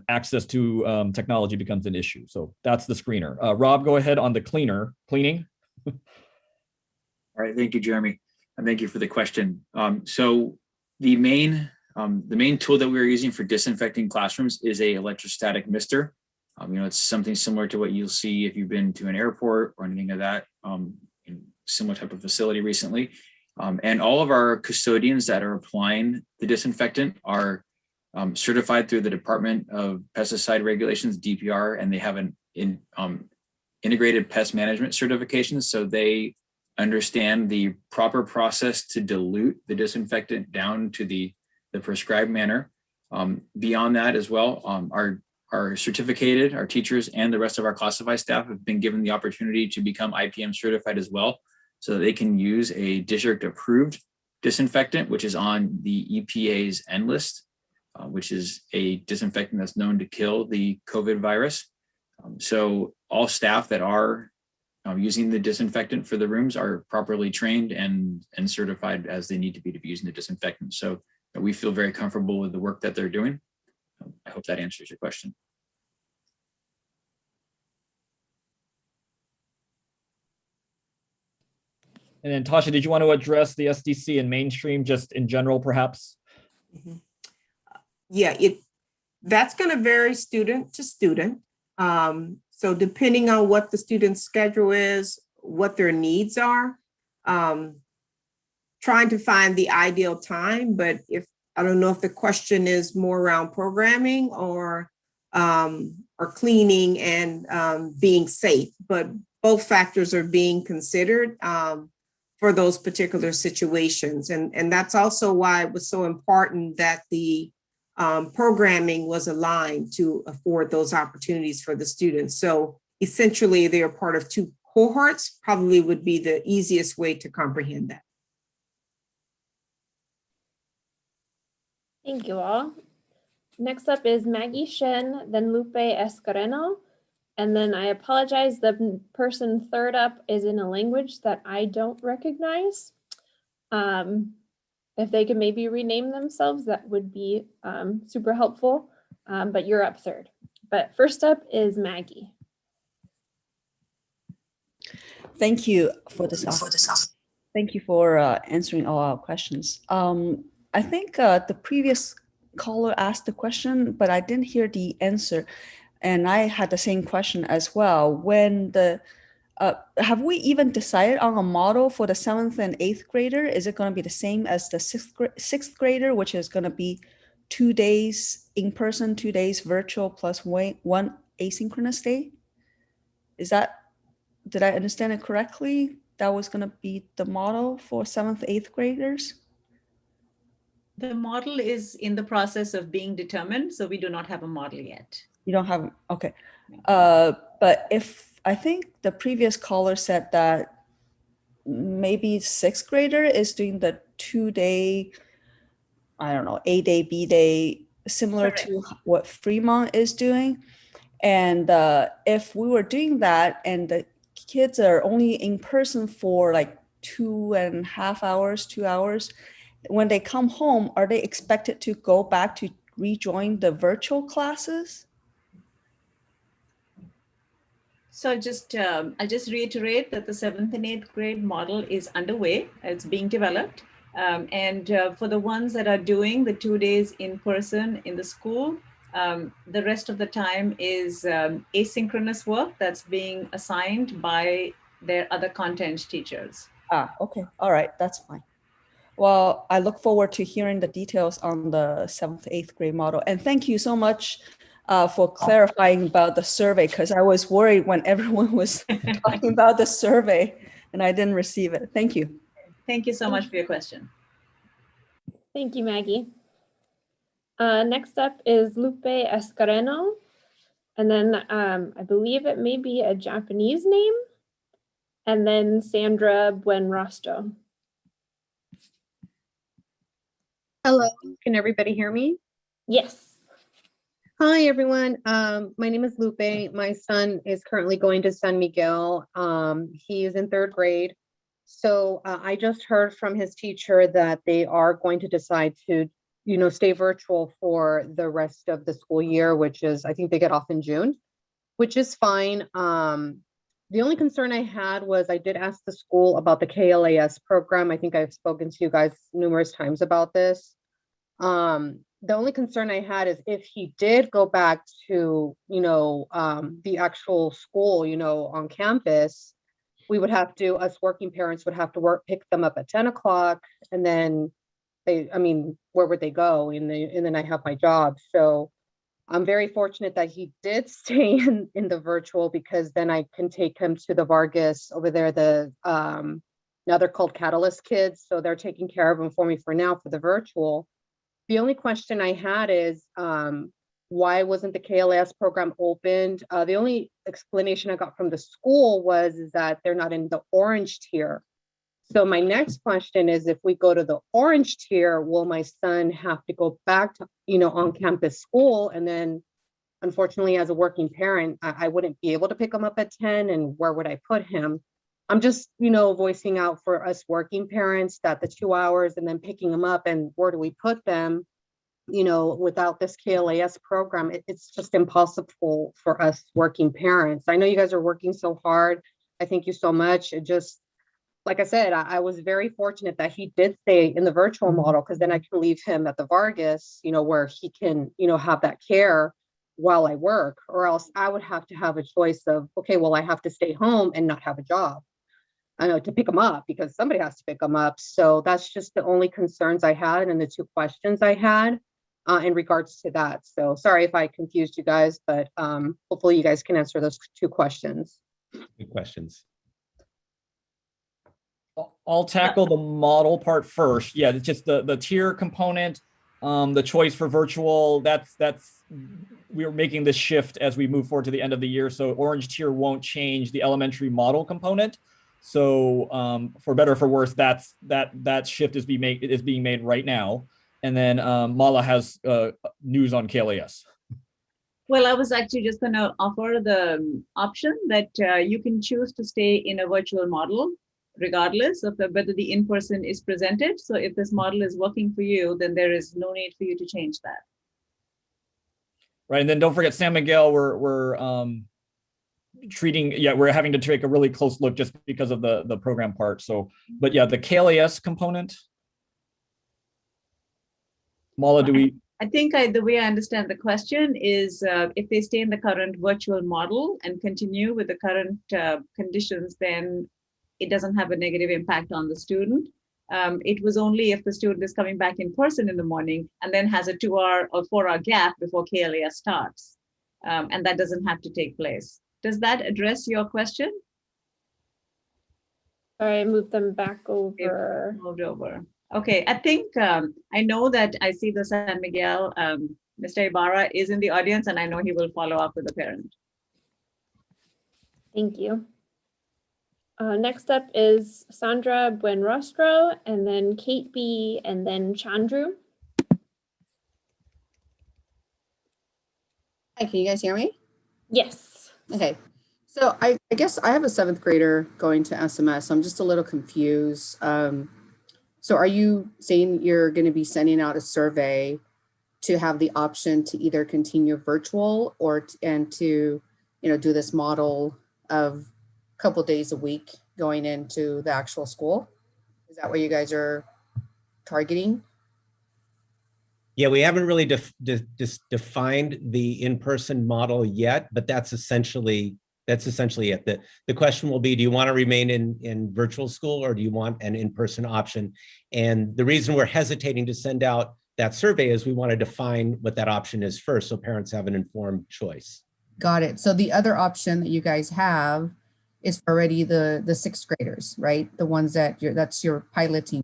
access to technology becomes an issue. So that's the screener. Rob, go ahead on the cleaning. All right, thank you, Jeremy, and thank you for the question. So the main tool that we're using for disinfecting classrooms is a electrostatic mister. It's something similar to what you'll see if you've been to an airport or anything of that similar type of facility recently. And all of our custodians that are applying the disinfectant are certified through the Department of Pesticide Regulations, DPR, and they have an integrated pest management certification. So they understand the proper process to dilute the disinfectant down to the prescribed manner. Beyond that as well, our teachers and the rest of our classified staff have been given the opportunity to become IPM certified as well, so that they can use a district approved disinfectant, which is on the EPA's N list, which is a disinfectant that's known to kill the COVID virus. So all staff that are using the disinfectant for the rooms are properly trained and certified as they need to be using the disinfectant. So we feel very comfortable with the work that they're doing. I hope that answers your question. And then Tasha, did you want to address the SDC and mainstream just in general, perhaps? Mm-hmm. Yeah, that's going to vary student to student. So depending on what the student's schedule is, what their needs are, trying to find the ideal time. But I don't know if the question is more around programming or cleaning and being safe, but both factors are being considered for those particular situations. And that's also why it was so important that the programming was aligned to afford those opportunities for the students. So essentially, they are part of 2 cohorts, probably would be the easiest way to comprehend that. Thank you all. Next up is Maggie Shen, then Lupe Escareno. And then I apologize, the person third up is in a language that I don't recognize. If they could maybe rename themselves, that would be super helpful, but you're up third. But first up is Maggie. Thank you for this. Thank you for answering all our questions. I think the previous caller asked the question, but I didn't hear the answer. And I had the same question as well. Have we even decided on a model for the 7th and 8th grader? Is it going to be the same as the 6th grader, which is going to be 2 days in person, 2 days virtual, plus 1 asynchronous day? Did I understand it correctly? That was going to be the model for 7th, 8th graders? The model is in the process of being determined, so we do not have a model yet. You don't have, okay. But if I think the previous caller said that maybe sixth grader is doing the 2-day, I don't know, A-day, B-day, similar to what Fremont is doing. And if we were doing that and the kids are only in person for like 2.5 hours, 2 hours, when they come home, are they expected to go back to rejoin the virtual classes? So I'll just reiterate that the 7th and 8th grade model is underway. It's being developed. For the ones that are doing the 2 days in person in the school, the rest of the time is asynchronous work that's being assigned by their other content teachers. Okay. All right. That's fine. Well, I look forward to hearing the details on the 7th, 8th grade model. And thank you so much for clarifying about the survey, because I was worried when everyone was talking about the survey and I didn't receive it. Thank you. Thank you so much for your question. Thank you, Maggie. Next up is Lupe Escareno. And then I believe it may be a Japanese name. And then Sandra Buenrostro. Hello, can everybody hear me? Yes. Hi, everyone. My name is Lupe. My son is currently going to San Miguel. He is in 3rd grade. So I just heard from his teacher that they are going to decide to, stay virtual for the rest of the school year, which is, I think they get off in June, which is fine. The only concern I had was I did ask the school about the KLAS program. I think I've spoken to you guys numerous times about this. The only concern I had is if he did go back to, the actual school, on campus, we would have to, us working parents would have to pick them up at 10 o'clock. And then where would they go? And then I have my job. So I'm very fortunate that he did stay in the virtual, because then I can take him to the Vargas over there. Now they're called Catalyst Kids. So they're taking care of him for me for now for the virtual. The only question I had is, why wasn't the KLAS program opened? The only explanation I got from the school was that they're not in the orange tier. So my next question is, if we go to the orange tier, will my son have to go back to, on-campus school? And then, unfortunately, as a working parent, I wouldn't be able to pick him up at 10, and where would I put him? I'm just, voicing out for us working parents that the 2 hours and then picking them up, and where do we put them? Without this KLAS program, it's just impossible for us working parents. I know you guys are working so hard. I thank you so much. It just, like I said, I was very fortunate that he did stay in the virtual model, because then I can leave him at the Vargas, where he can, have that care while I work, or else I would have to have a choice of, okay, well, I have to stay home and not have a job. I know, to pick them up, because somebody has to pick them up. So that's just the only concerns I had and the 2 questions I had in regards to that. So sorry if I confused you guys, but hopefully you guys can answer those 2 questions. Good questions. I'll tackle the model part first. Yeah, it's just the tier component, the choice for virtual. That's we are making this shift as we move forward to the end of the year. So orange tier won't change the elementary model component. So for better or for worse, that shift is being made right now. And then Mala has news on KLAS. Well, I was actually just going to offer the option that you can choose to stay in a virtual model, regardless of whether the in-person is presented. So if this model is working for you, then there is no need for you to change that. Right, and then don't forget San Miguel, we're we're having to take a really close look just because of the program part. So, but yeah, the KLAS component. Mala, do we? I think the way I understand the question is if they stay in the current virtual model and continue with the current conditions, then it doesn't have a negative impact on the student. It was only if the student is coming back in person in the morning and then has a 2-hour or 4-hour gap before KLAS starts. And that doesn't have to take place. Does that address your question? Sorry, I moved them back over. Moved over. Okay, I think I know that I see the San Miguel, Mr. Ibarra is in the audience, and I know he will follow up with the parent. Thank you. Next up is Sandra Buenrostro, and then Kate B, and then Chandru. Hi, can you guys hear me? Yes. Okay. So I guess I have a 7th grader going to SMS. I'm just a little confused. So are you saying you're going to be sending out a survey to have the option to either continue virtual or and to, do this model of a couple days a week going into the actual school? Is that what you guys are targeting? Yeah, we haven't really defined the in-person model yet, but that's essentially it. The question will be, do you want to remain in virtual school or do you want an in-person option? And the reason we're hesitating to send out that survey is we want to define what that option is first, so parents have an informed choice. Got it. So the other option that you guys have is already the 6th graders, right? The ones that that's your piloting.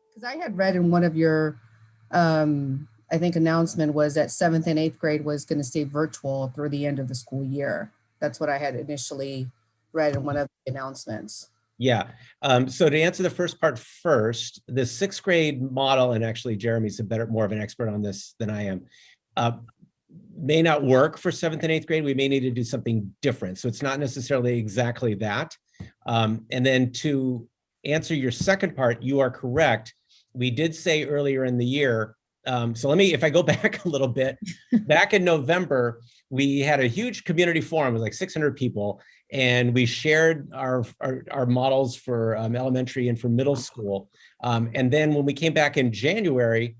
Because I had read in one of your I think announcement was that 7th and 8th grade was going to stay virtual through the end of the school year. That's what I had initially read in one of the announcements. Yeah. So to answer the first part first, the 6th grade model, and actually Jeremy's more of an expert on this than I am, may not work for 7th and 8th grade. We may need to do something different. So it's not necessarily exactly that. And then to answer your second part, you are correct. We did say earlier in the year, so if I go back a little bit, back in November, we had a huge community forum with like 600 people, and we shared our models for elementary and for middle school. And then when we came back in January,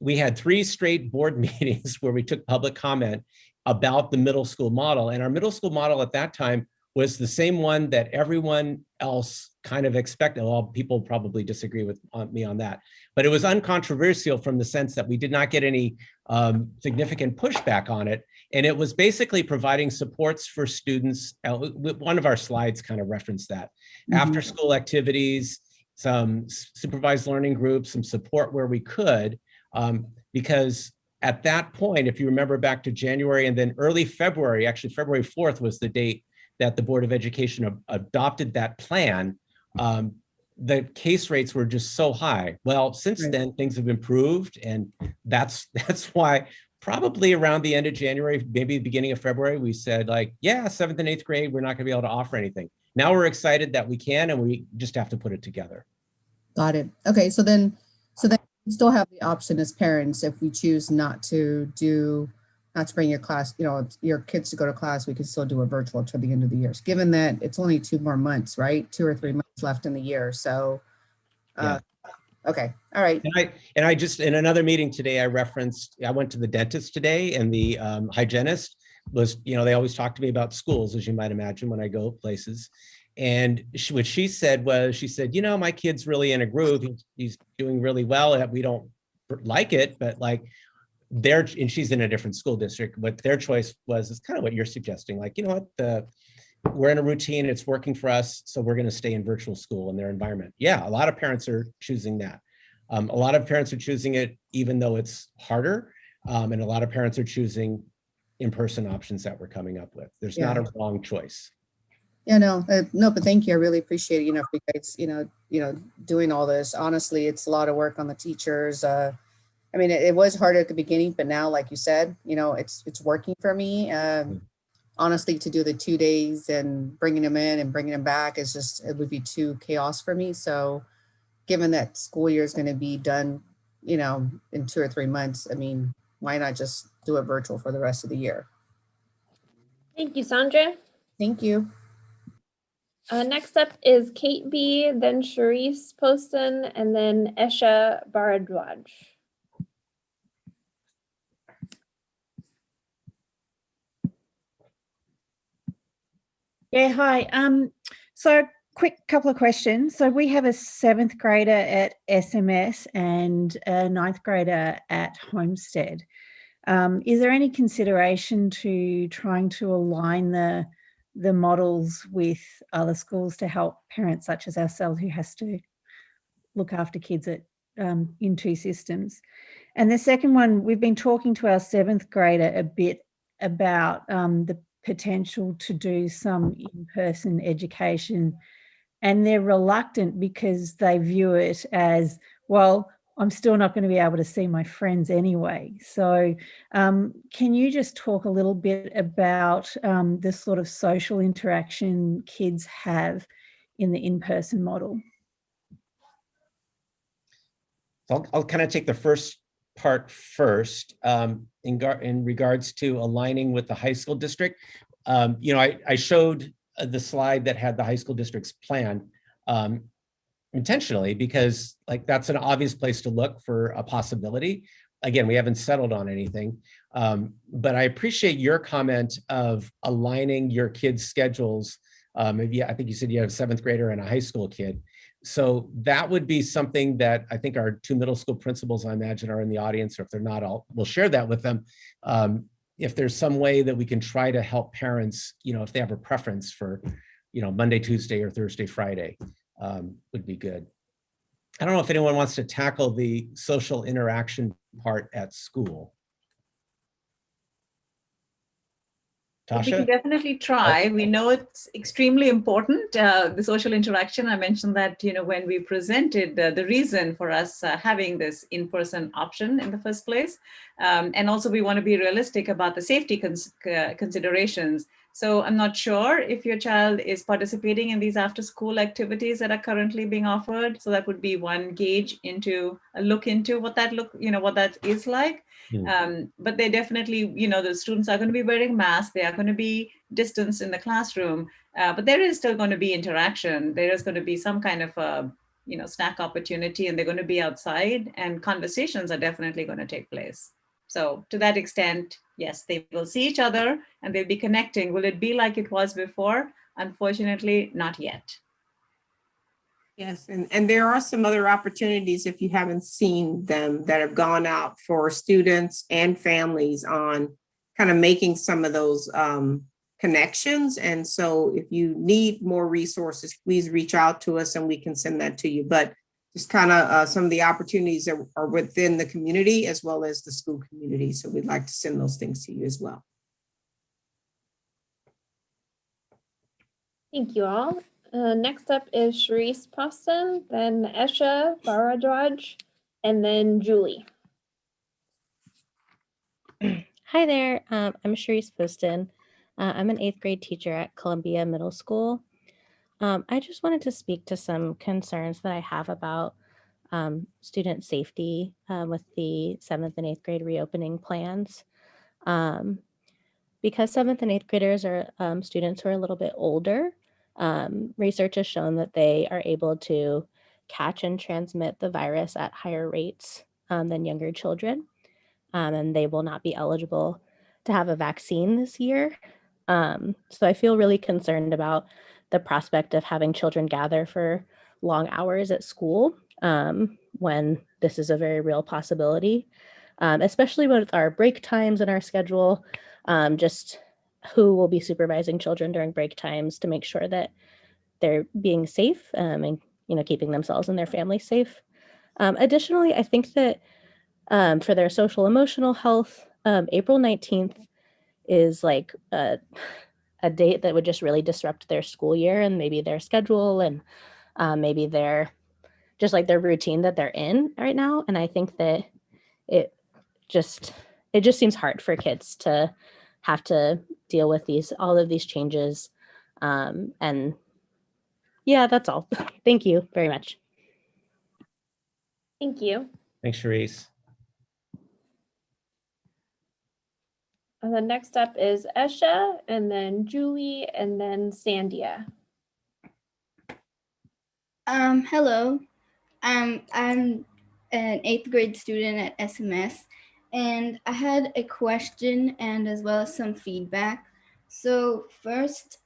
we had 3 straight board meetings where we took public comment about the middle school model. And our middle school model at that time was the same one that everyone else kind of expected. Well, people probably disagree with me on that, but it was uncontroversial from the sense that we did not get any significant pushback on it. And it was basically providing supports for students. One of our slides kind of referenced that. After school activities, some supervised learning groups, some support where we could, because at that point, if you remember back to January and then early February, actually February 4th was the date that the Board of Education adopted that plan, the case rates were just so high. Well, since then, things have improved, and that's why probably around the end of January, maybe the beginning of February, we said like, yeah, 7th and 8th grade, we're not gonna be able to offer anything. Now we're excited that we can, and we just have to put it together. Got it. Okay, so then we still have the option as parents, if we choose not to bring your class, your kids to go to class, we can still do a virtual to the end of the year. So given that it's only 2 more months, right? 2 or 3 months left in the year. So, Yeah. Okay, all right. And I just, in another meeting today, I went to the dentist today, and the hygienist was, they always talk to me about schools, as you might imagine, when I go places. And what she said was, my kid's really in a groove. He's doing really well. We don't like it, but like, and she's in a different school district, but their choice is kind of what you're suggesting. Like, we're in a routine, it's working for us, so we're going to stay in virtual school in their environment. Yeah, a lot of parents are choosing that. A lot of parents are choosing it even though it's harder, and a lot of parents are choosing in-person options that we're coming up with. There's not a wrong choice. Yeah, no, but thank you. I really appreciate it. For you guys, doing all this. Honestly, it's a lot of work on the teachers. I mean, it was hard at the beginning, but now, like you said, it's working for me. Honestly, to do the 2 days and bringing them in and bringing them back it would be too chaos for me. So given that school year is going to be done, in 2 or 3 months, I mean, why not just do it virtual for the rest of the year? Thank you, Sandra. Thank you. Next up is Kate B, then Sharice Poston, and then Esha Bharadwaj. Yeah, hi. So quick couple of questions. So we have a 7th grader at SMS and a 9th grader at Homestead. Is there any consideration to trying to align the models with other schools to help parents such as ourselves who has to look after kids in 2 systems? And the second one, we've been talking to our 7th grader a bit about the potential to do some in-person education, and they're reluctant because they view it as, well, I'm still not going to be able to see my friends anyway. So can you just talk a little bit about the sort of social interaction kids have in the in-person model? So I'll kind of take the first part first in regards to aligning with the high school district. I showed the slide that had the high school district's plan intentionally because that's an obvious place to look for a possibility. Again, we haven't settled on anything, but I appreciate your comment of aligning your kids' schedules. Maybe I think you said you have a 7th grader and a high school kid. So that would be something that I think our 2 middle school principals, I imagine, are in the audience, or if they're not, we'll share that with them. If there's some way that we can try to help parents, if they have a preference for, Monday, Tuesday, or Thursday, Friday, would be good. I don't know if anyone wants to tackle the social interaction part at school. We Tasha? can definitely try. We know it's extremely important, the social interaction. I mentioned that, when we presented the reason for us having this in-person option in the first place. And also we want to be realistic about the safety considerations. So I'm not sure if your child is participating in these after-school activities that are currently being offered. So that would be one gauge into a look into what that what that is like. But they definitely, the students are going to be wearing masks. They are going to be distanced in the classroom, but there is still going to be interaction. There is going to be some kind of snack opportunity, and they're going to be outside, and conversations are definitely going to take place. So to that extent, yes, they will see each other and they'll be connecting. Will it be like it was before? Unfortunately, not yet. Yes, and there are some other opportunities, if you haven't seen them, that have gone out for students and families on kind of making some of those connections. And so if you need more resources, please reach out to us and we can send that to you. But just kind of some of the opportunities that are within the community as well as the school community. So we'd like to send those things to you as well. Thank you all. Next up is Sharice Poston, then Esha Bharadwaj, and then Julie. Hi there, I'm Sharice Poston. I'm an 8th grade teacher at Columbia Middle School. I just wanted to speak to some concerns that I have about student safety with the 7th and 8th grade reopening plans. Because 7th and 8th graders are students who are a little bit older, research has shown that they are able to catch and transmit the virus at higher rates than younger children, and they will not be eligible to have a vaccine this year. So I feel really concerned about the prospect of having children gather for long hours at school when this is a very real possibility, especially with our break times in our schedule, just who will be supervising children during break times to make sure that they're being safe and keeping themselves and their families safe. Additionally, I think that for their social emotional health, April 19th is like a date that would just really disrupt their school year and maybe their schedule and maybe their routine that they're in right now. And I think that it just seems hard for kids to have to deal with all of these changes. And yeah, that's all. Thank you very much. Thank you. Thanks, Sharice. And then next up is Esha, and then Julie, and then Sandia. Hello, I'm an 8th grade student at SMS, and I had a question and as well as some feedback. So first,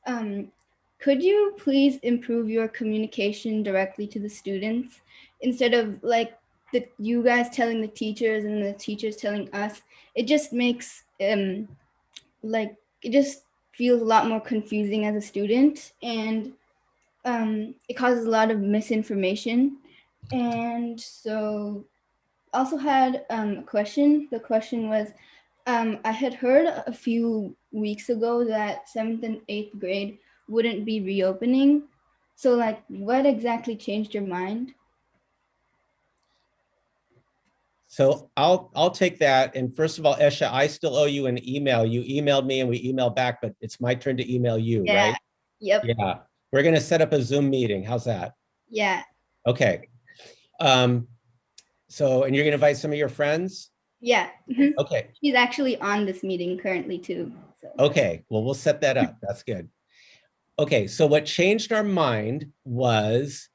could you please improve your communication directly to the students instead of you guys telling the teachers and the teachers telling us? It just makes it just feels a lot more confusing as a student, and it causes a lot of misinformation. And so also had a question. The question was, I had heard a few weeks ago that 7th and 8th grade wouldn't be reopening. So like, what exactly changed your mind? So I'll take that. And first of all, Esha, I still owe you an email. You emailed me and we emailed back, but it's my turn to email you, Yeah. right? Yep. Yeah. We're going to set up a Zoom meeting. How's that? Yeah. Okay. So, and you're going to invite some of your friends? Yeah. Okay. She's actually on this meeting currently too. So. Okay. Well, we'll set that up. That's good. Okay. So what changed our mind was,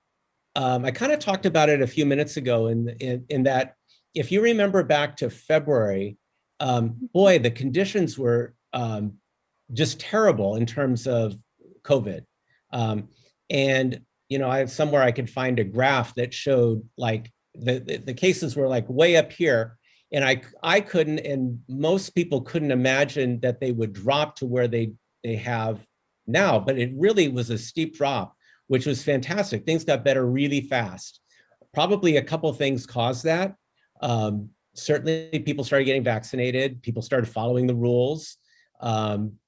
I kind of talked about it a few minutes ago in that, if you remember back to February, boy, the conditions were just terrible in terms of COVID. And, you know, I have somewhere I could find a graph that showed like the cases were like way up here. And I couldn't, and most people couldn't imagine that they would drop to where they have now, but it really was a steep drop, which was fantastic. Things got better really fast. Probably a couple of things caused that. Certainly people started getting vaccinated. People started following the rules.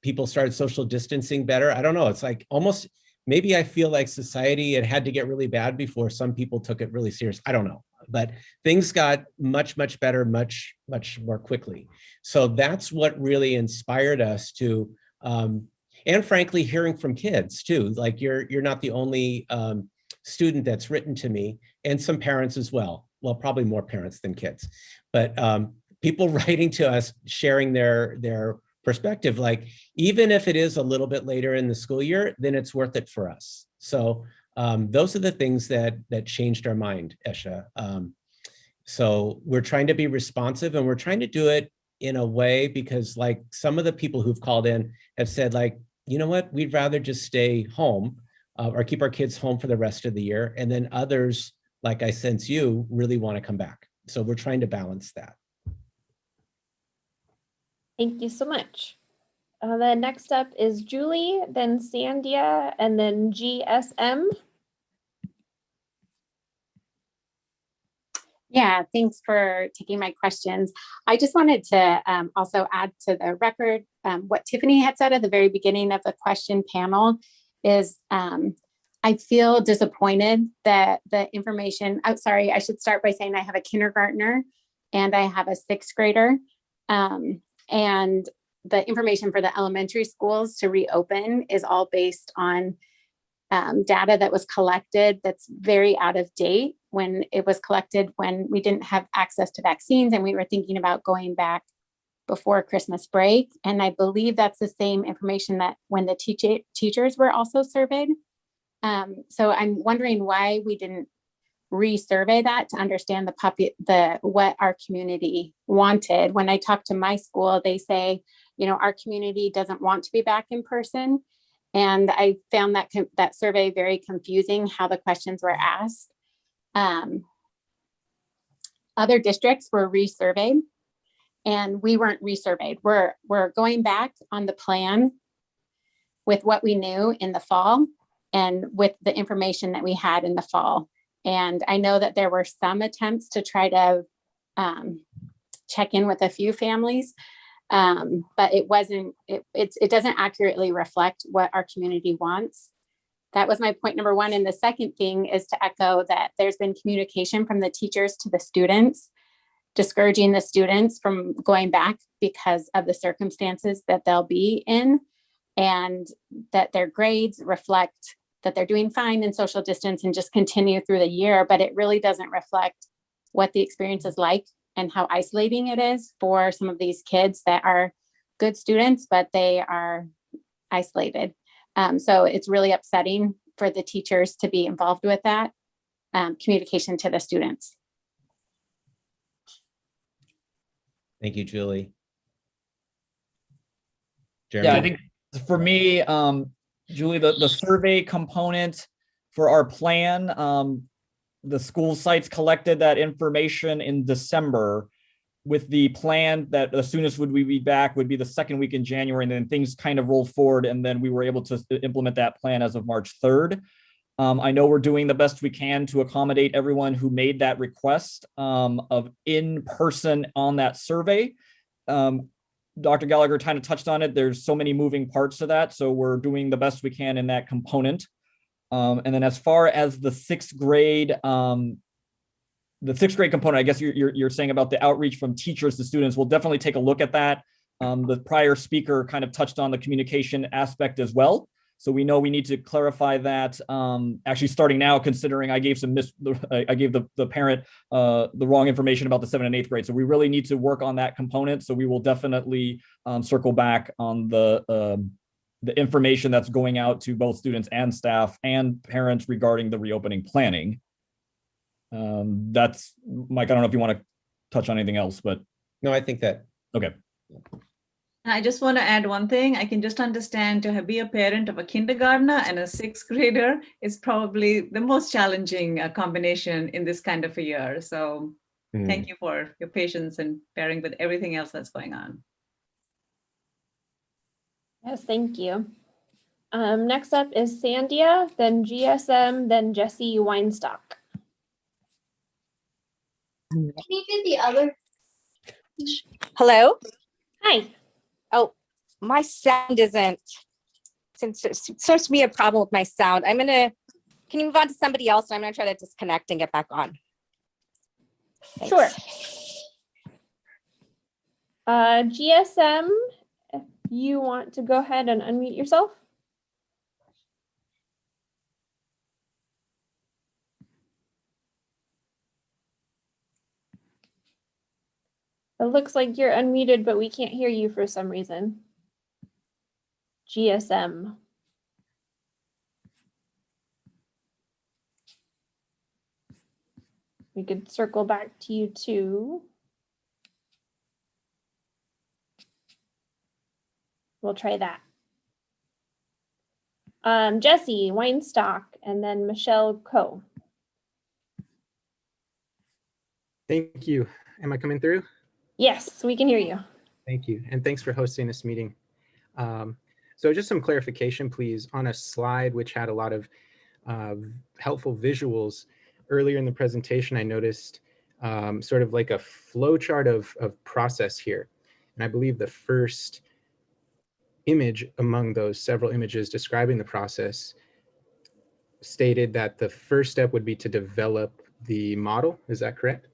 People started social distancing better. I don't know. It's like almost, maybe I feel like society, it had to get really bad before some people took it really serious. I don't know, but things got much, much better, much, much more quickly. So that's what really inspired us to, and frankly, hearing from kids too. Like you're not the only student that's written to me, and some parents as well. Well, probably more parents than kids, but people writing to us, sharing their perspective. Like even if it is a little bit later in the school year, then it's worth it for us. So those are the things that changed our mind, Esha. So we're trying to be responsive, and we're trying to do it in a way, because like some of the people who've called in have said like, you know what, we'd rather just stay home or keep our kids home for the rest of the year. And then others, like I sense you, really want to come back. So we're trying to balance that. Thank you so much. Then next up is Julie, then Sandia, and then GSM. Yeah, thanks for taking my questions. I just wanted to also add to the record what Tiffany had said at the very beginning of the question panel is I feel disappointed that the information, sorry, I should start by saying I have a kindergartner and I have a 6th grader. And the information for the elementary schools to reopen is all based on data that was collected that's very out of date when it was collected when we didn't have access to vaccines and we were thinking about going back before Christmas break. And I believe that's the same information that when the teachers were also surveyed. So I'm wondering why we didn't resurvey that to understand what our community wanted. When I talk to my school, they say, you know, our community doesn't want to be back in person. And I found that survey very confusing, how the questions were asked. Other districts were resurveyed and we weren't resurveyed. We're going back on the plan with what we knew in the fall and with the information that we had in the fall. And I know that there were some attempts to try to check in with a few families, but it doesn't accurately reflect what our community wants. That was my point number one. And the second thing is to echo that there's been communication from the teachers to the students, discouraging the students from going back because of the circumstances that they'll be in, and that their grades reflect that they're doing fine in social distance and just continue through the year. But it really doesn't reflect what the experience is like and how isolating it is for some of these kids that are good students, but they are isolated. So it's really upsetting for the teachers to be involved with that communication to the students. Thank you, Julie. Jeremy? Yeah, I think for me, Julie, the survey component for our plan, the school sites collected that information in December with the plan that as soon as would we be back would be the second week in January, and then things kind of rolled forward, and then we were able to implement that plan as of March 3rd. I know we're doing the best we can to accommodate everyone who made that request of in person on that survey. Dr. Gallagher kind of touched on it. There's so many moving parts to that. So we're doing the best we can in that component. And then as far as the sixth grade component, I guess you're saying about the outreach from teachers to students. We'll definitely take a look at that. The prior speaker kind of touched on the communication aspect as well. So we know we need to clarify that actually starting now, considering I gave the parent the wrong information about the 7th and 8th grade. So we really need to work on that component. So we will definitely circle back on the information that's going out to both students and staff and parents regarding the reopening planning. That's Mike. I don't know if you want to touch on anything else, but no, I think that okay. I just want to add one thing. I can just understand to be a parent of a kindergartner and a 6th grader is probably the most challenging combination in this kind of a year. So thank you for your patience and bearing with everything else that's going on. Yes, thank you. Next up is Sandia, then GSM, then Jesse Weinstock. Can you do the other? Hello? Hi. Oh, my sound isn't, since it seems to be a problem with my sound. Can you move on to somebody else? And I'm gonna try to disconnect and get back on. Thanks. Sure. GSM, if you want to go ahead and unmute yourself. It looks like you're unmuted, but we can't hear you for some reason. GSM. We could circle back to you too. We'll try that. Jesse Weinstock and then Michelle Coe. Thank you. Am I coming through? Yes, we can hear you. Thank you. And thanks for hosting this meeting. So just some clarification, please, on a slide which had a lot of helpful visuals. Earlier in the presentation, I noticed sort of like a flow chart of process here. And I believe the first image among those several images describing the process stated that the first step would be to develop the model. Is that correct?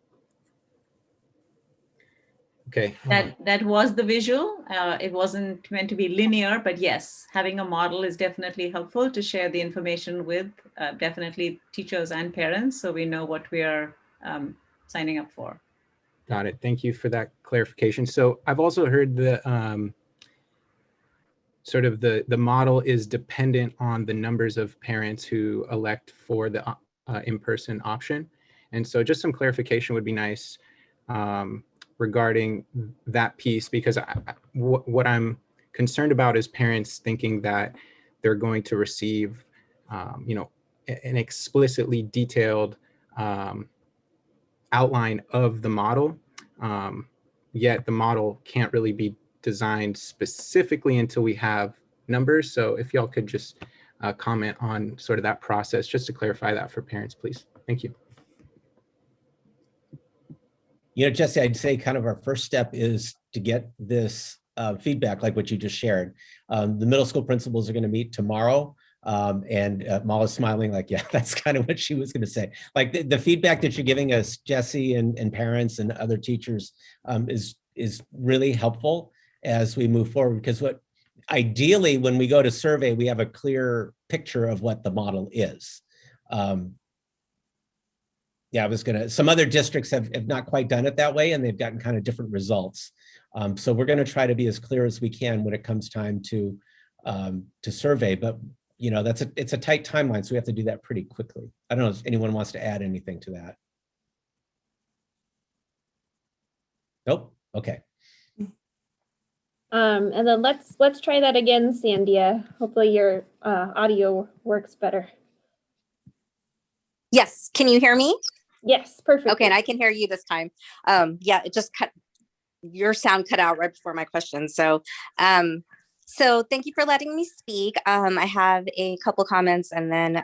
Okay. That was the visual. It wasn't meant to be linear, but yes, having a model is definitely helpful to share the information with definitely teachers and parents, so we know what we are signing up for. Got it. Thank you for that clarification. So I've also heard the sort of the model is dependent on the numbers of parents who elect for the in-person option. And so just some clarification would be nice regarding that piece, because what I'm concerned about is parents thinking that they're going to receive, you know, an explicitly detailed outline of the model, yet the model can't really be designed specifically until we have numbers. So if y'all could just comment on sort of that process, just to clarify that for parents, please. Thank you. You know, Jesse, I'd say kind of our first step is to get this feedback like what you just shared. The middle school principals are going to meet tomorrow. And Mala's smiling like, yeah, that's kind of what she was going to say. Like the feedback that you're giving us, Jesse, and parents and other teachers is really helpful as we move forward, because ideally when we go to survey, we have a clear picture of what the model is. Yeah, some other districts have not quite done it that way, and they've gotten kind of different results. So we're going to try to be as clear as we can when it comes time to survey, but you know, it's a tight timeline, so we have to do that pretty quickly. I don't know if anyone wants to add anything to that. Nope. Okay. And then let's try that again, Sandia. Hopefully your audio works better. Yes, can you hear me? Yes, perfect. Okay, and I can hear you this time. Yeah, it just your sound cut out right before my question. So so thank you for letting me speak. I have a couple comments and then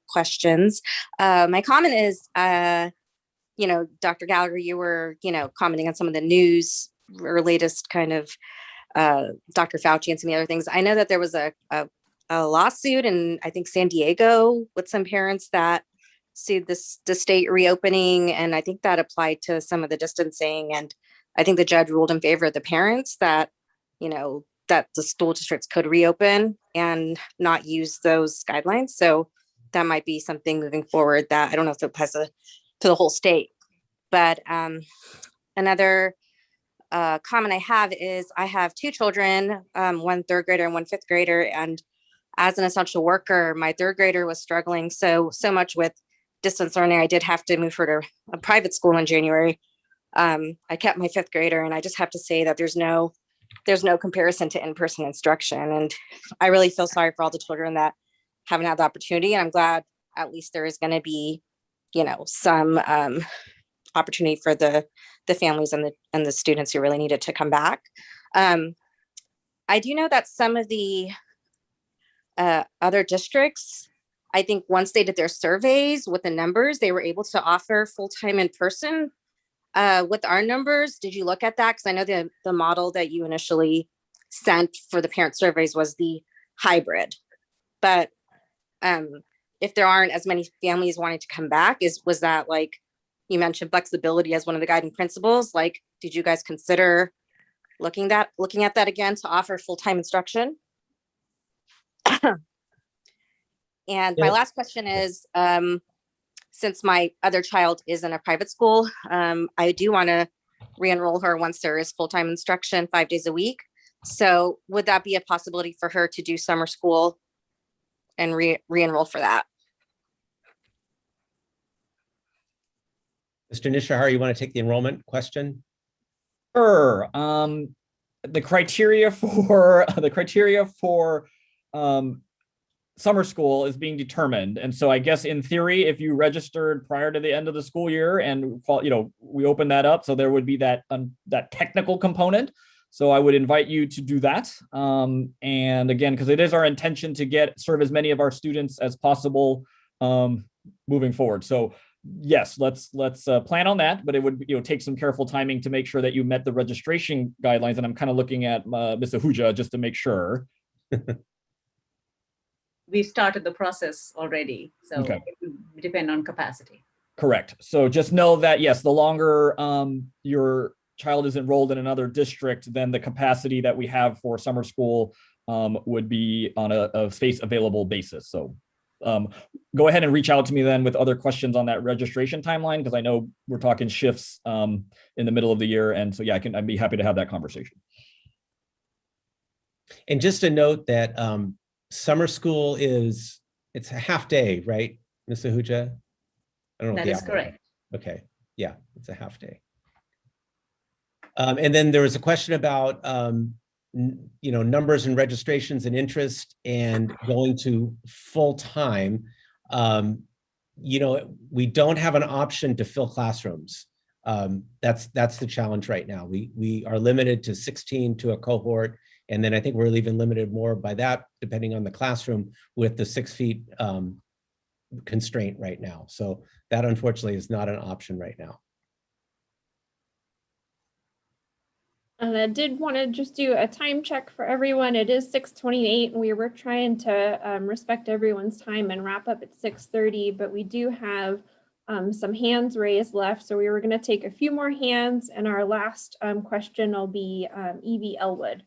questions. My comment is, you know, Dr. Gallagher, you were, you know, commenting on some of the news or latest kind of Dr. Fauci and some of the other things. I know that there was a lawsuit in, I think, San Diego with some parents that sued the state reopening. And I think that applied to some of the distancing. And I think the judge ruled in favor of the parents that, you know, that the school districts could reopen and not use those guidelines. So that might be something moving forward that I don't know if it applies to the whole state. But another comment I have is I have two children, one third grader and one fifth grader. And as an essential worker, my third grader was struggling so much with distance learning. I did have to move her to a private school in January. I kept my fifth grader, and I just have to say that there's no comparison to in-person instruction. And I really feel sorry for all the children that haven't had the opportunity. And I'm glad at least there is going to be, you know, some opportunity for the families and the students who really needed to come back. I do know that some of the other districts, I think once they did their surveys with the numbers, they were able to offer full-time in person. With our numbers, did you look at that? Because I know the model that you initially sent for the parent surveys was the hybrid. But if there aren't as many families wanting to come back, was that, like, you mentioned flexibility as one of the guiding principles? Like, did you guys consider looking at that again to offer full-time instruction? And my last question is, since my other child is in a private school, I do want to re-enroll her once there is full-time instruction 5 days a week. So would that be a possibility for her to do summer school and re-enroll for that? Mr. Nishihara, you want to take the enrollment question? Sure. The criteria for summer school is being determined. And so I guess in theory, if you registered prior to the end of the school year and, you know, we open that up, so there would be that technical component. So I would invite you to do that. And again, because it is our intention to serve as many of our students as possible moving forward. So yes, let's plan on that, but it would, you know, take some careful timing to make sure that you met the registration guidelines. And I'm kind of looking at Ms. Ahuja just to make sure. We've started the process already, so Okay. it will depend on capacity. Correct. So just know that, yes, the longer your child is enrolled in another district, then the capacity that we have for summer school would be on a space available basis. So go ahead and reach out to me then with other questions on that registration timeline, because I know we're talking shifts in the middle of the year. And so, yeah, I'd be happy to have that conversation. And just a note that summer school it's a half day, right, Ms. Ahuja? I don't know. That is correct. Okay, yeah, it's a half day. And then there was a question about you know, numbers and registrations and interest and going to full time. You know, we don't have an option to fill classrooms. That's the challenge right now. We are limited to 16 to a cohort. And then I think we're even limited more by that, depending on the classroom, with the 6 feet constraint right now. So that unfortunately is not an option right now. And I did want to just do a time check for everyone. It is 6:28, and we were trying to respect everyone's time and wrap up at 6:30, but we do have some hands raised left. So we were going to take a few more hands, and our last question will be Evie Elwood.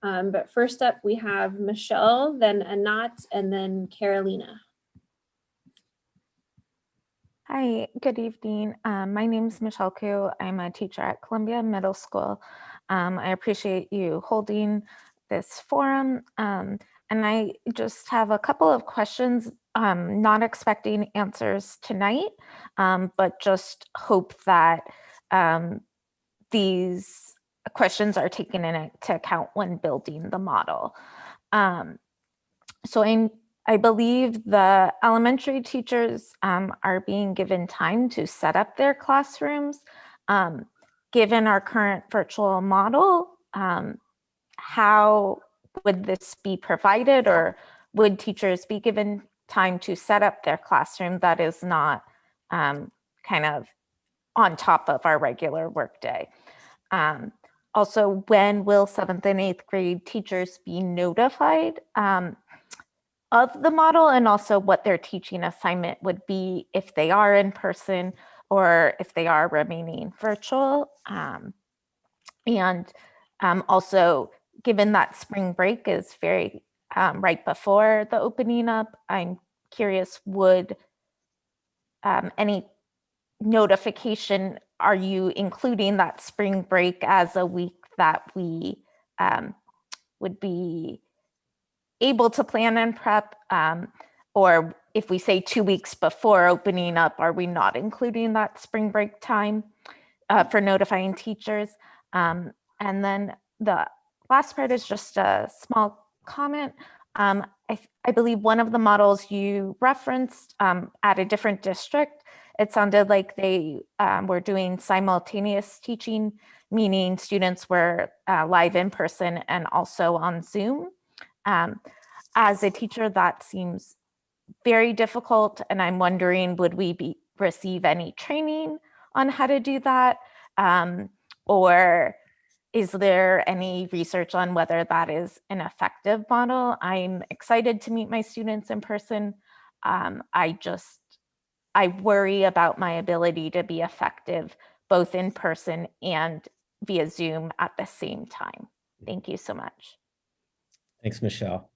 But first up, we have Michelle, then Anat, and then Carolina. Hi, good evening. My name is Michelle Koo. I'm a teacher at Columbia Middle School. I appreciate you holding this forum. And I just have a couple of questions, not expecting answers tonight, but just hope that these questions are taken into account when building the model. So I believe the elementary teachers are being given time to set up their classrooms. Given our current virtual model, how would this be provided, or would teachers be given time to set up their classroom that is not kind of on top of our regular workday? also, when will 7th and 8th grade teachers be notified of the model, and also what their teaching assignment would be if they are in person or if they are remaining virtual? And also, given that spring break is very right before the opening up, I'm curious, would any notification, are you including that spring break as a week that we would be able to plan and prep? Or if we say 2 weeks before opening up, are we not including that spring break time for notifying teachers? And then the last part is just a small comment. I believe one of the models you referenced at a different district, it sounded like they were doing simultaneous teaching, meaning students were live in person and also on Zoom. As a teacher, that seems very difficult, and I'm wondering, would we receive any training on how to do that? Or is there any research on whether that is an effective model? I'm excited to meet my students in person. I worry about my ability to be effective both in person and via Zoom at the same time. Thank you so much. Thanks, Michelle.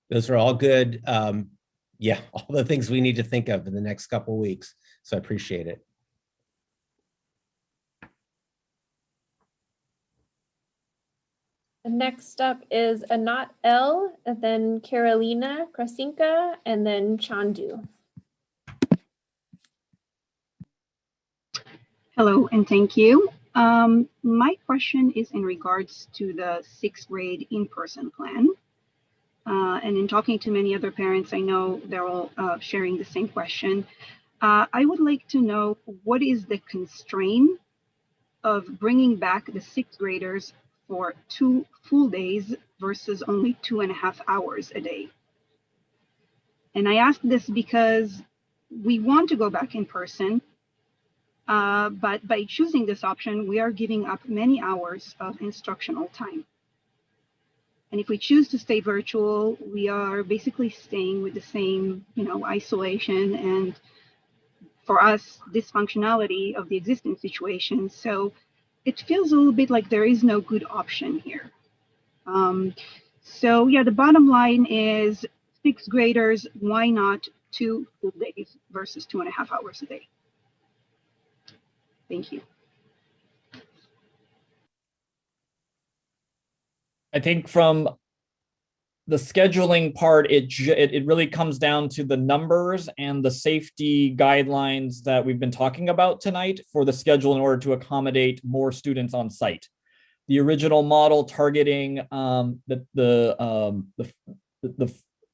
Those are all good. Yeah, all the things we need to think of in the next couple of weeks. So I appreciate it. Next up is Anat L, and then Carolina Krasinka, and then Chandu. Hello, and thank you. My question is in regards to the 6th grade in-person plan. And in talking to many other parents, I know they're all sharing the same question. I would like to know, what is the constraint of bringing back the 6th graders for 2 full days versus only 2.5 hours a day? And I ask this because we want to go back in person, but by choosing this option, we are giving up many hours of instructional time. And if we choose to stay virtual, we are basically staying with the same, isolation and, for us, dysfunctionality of the existing situation. So it feels a little bit like there is no good option here. So yeah, the bottom line is 6th graders, why not 2 full days versus 2.5 hours a day? Thank you. I think from the scheduling part, it really comes down to the numbers and the safety guidelines that we've been talking about tonight for the schedule in order to accommodate more students on site. The original model targeting the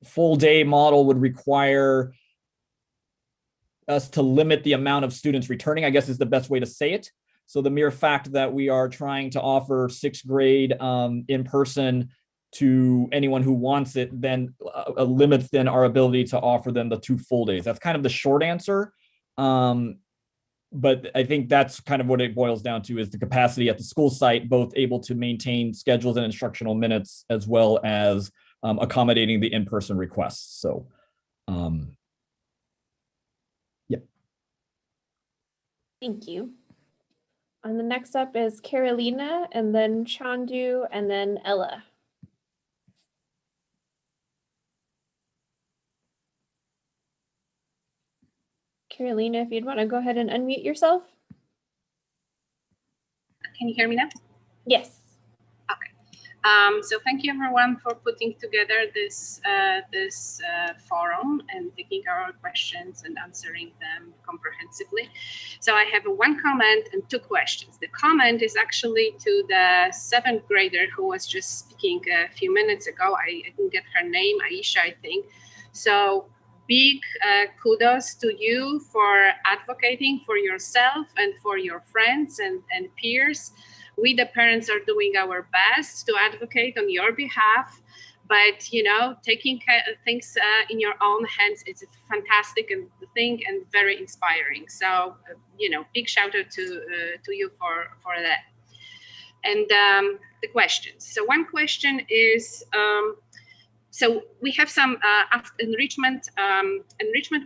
full day model would require us to limit the amount of students returning, I guess is the best way to say it. So the mere fact that we are trying to offer 6th grade in person to anyone who wants it, then limits then our ability to offer them the 2 full days. That's kind of the short answer. But I think that's kind of what it boils down to, is the capacity at the school site, both able to maintain schedules and instructional minutes, as well as accommodating the in-person requests. So, yeah. Thank you. And the next up is Carolina, and then Chandu, and then Ella. Carolina, if you'd want to go ahead and unmute yourself. Can you hear me now? Yes. Okay. So thank you everyone for putting together this forum and taking our questions and answering them comprehensively. So I have 1 comment and 2 questions. The comment is actually to the 7th grader who was just speaking a few minutes ago. I didn't get her name, Aisha, I think. So big kudos to you for advocating for yourself and for your friends and peers. We, the parents, are doing our best to advocate on your behalf, but taking things in your own hands is a fantastic thing and very inspiring. So big shout out to you for that. And the questions. So one question is, so we have some enrichment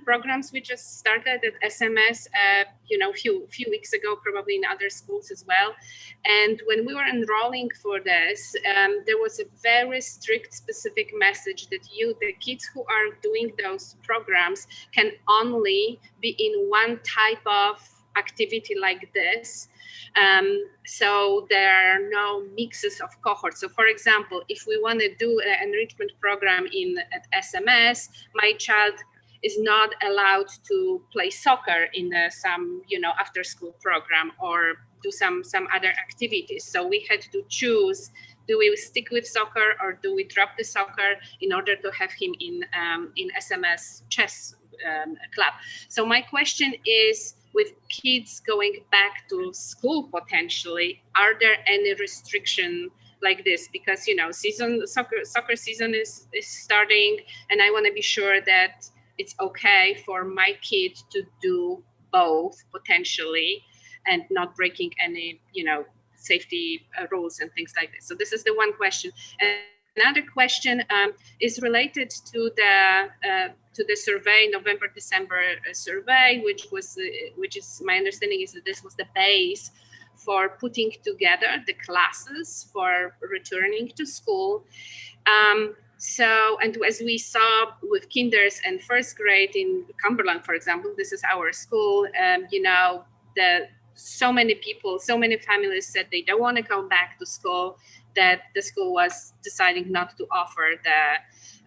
programs we just started at SMS, few weeks ago, probably in other schools as well. And when we were enrolling for this, there was a very strict, specific message that the kids who are doing those programs can only be in one type of activity like this. So there are no mixes of cohorts. So for example, if we want to do an enrichment program at SMS, my child is not allowed to play soccer in some after school program or do some other activities. So we had to choose, do we stick with soccer or do we drop the soccer in order to have him in SMS chess club? So my question is, with kids going back to school potentially, are there any restriction like this? Because soccer season is starting, and I want to be sure that it's okay for my kid to do both potentially, and not breaking any safety rules and things like this. So this is the one question. And another question is related to the survey, November-December survey, which is my understanding is that this was the base for putting together the classes for returning to school. So, and as we saw with kinders and first grade in Cumberland, for example, this is our school, so many people, so many families said they don't want to come back to school, that the school was deciding not to offer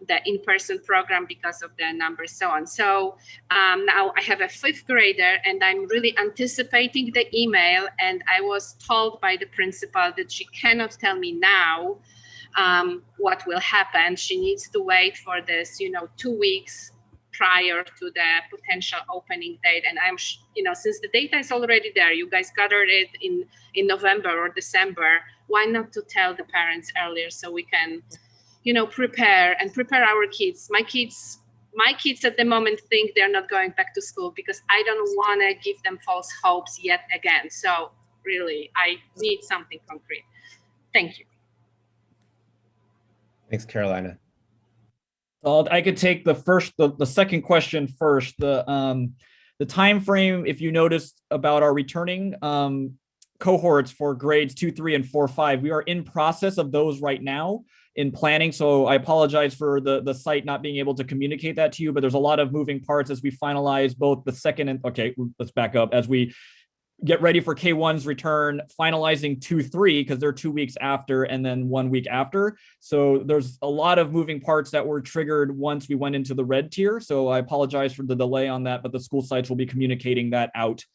the in-person program because of the numbers, so on. So now I have a 5th grader and I'm really anticipating the email, and I was told by the principal that she cannot tell me now what will happen. She needs to wait for this, 2 weeks prior to the potential opening date. And I'm, since the data is already there, you guys gathered it in November or December, why not to tell the parents earlier so we can, prepare our kids. My kids at the moment think they're not going back to school because I don't want to give them false hopes yet again. So really, I need something concrete. Thank you. Thanks, Carolina. I could take the second question first. The time frame, if you noticed about our returning cohorts for grades 2, 3, and 4, 5, we are in process of those right now in planning. So I apologize for the site not being able to communicate that to you, but there's a lot of moving parts as we finalize both the second and, okay, let's back up. As we get ready for K1's return, finalizing 2, 3, because they're 2 weeks after and then 1 week after. So there's a lot of moving parts that were triggered once we went into the red tier. So I apologize for the delay on that, but the school sites will be communicating that out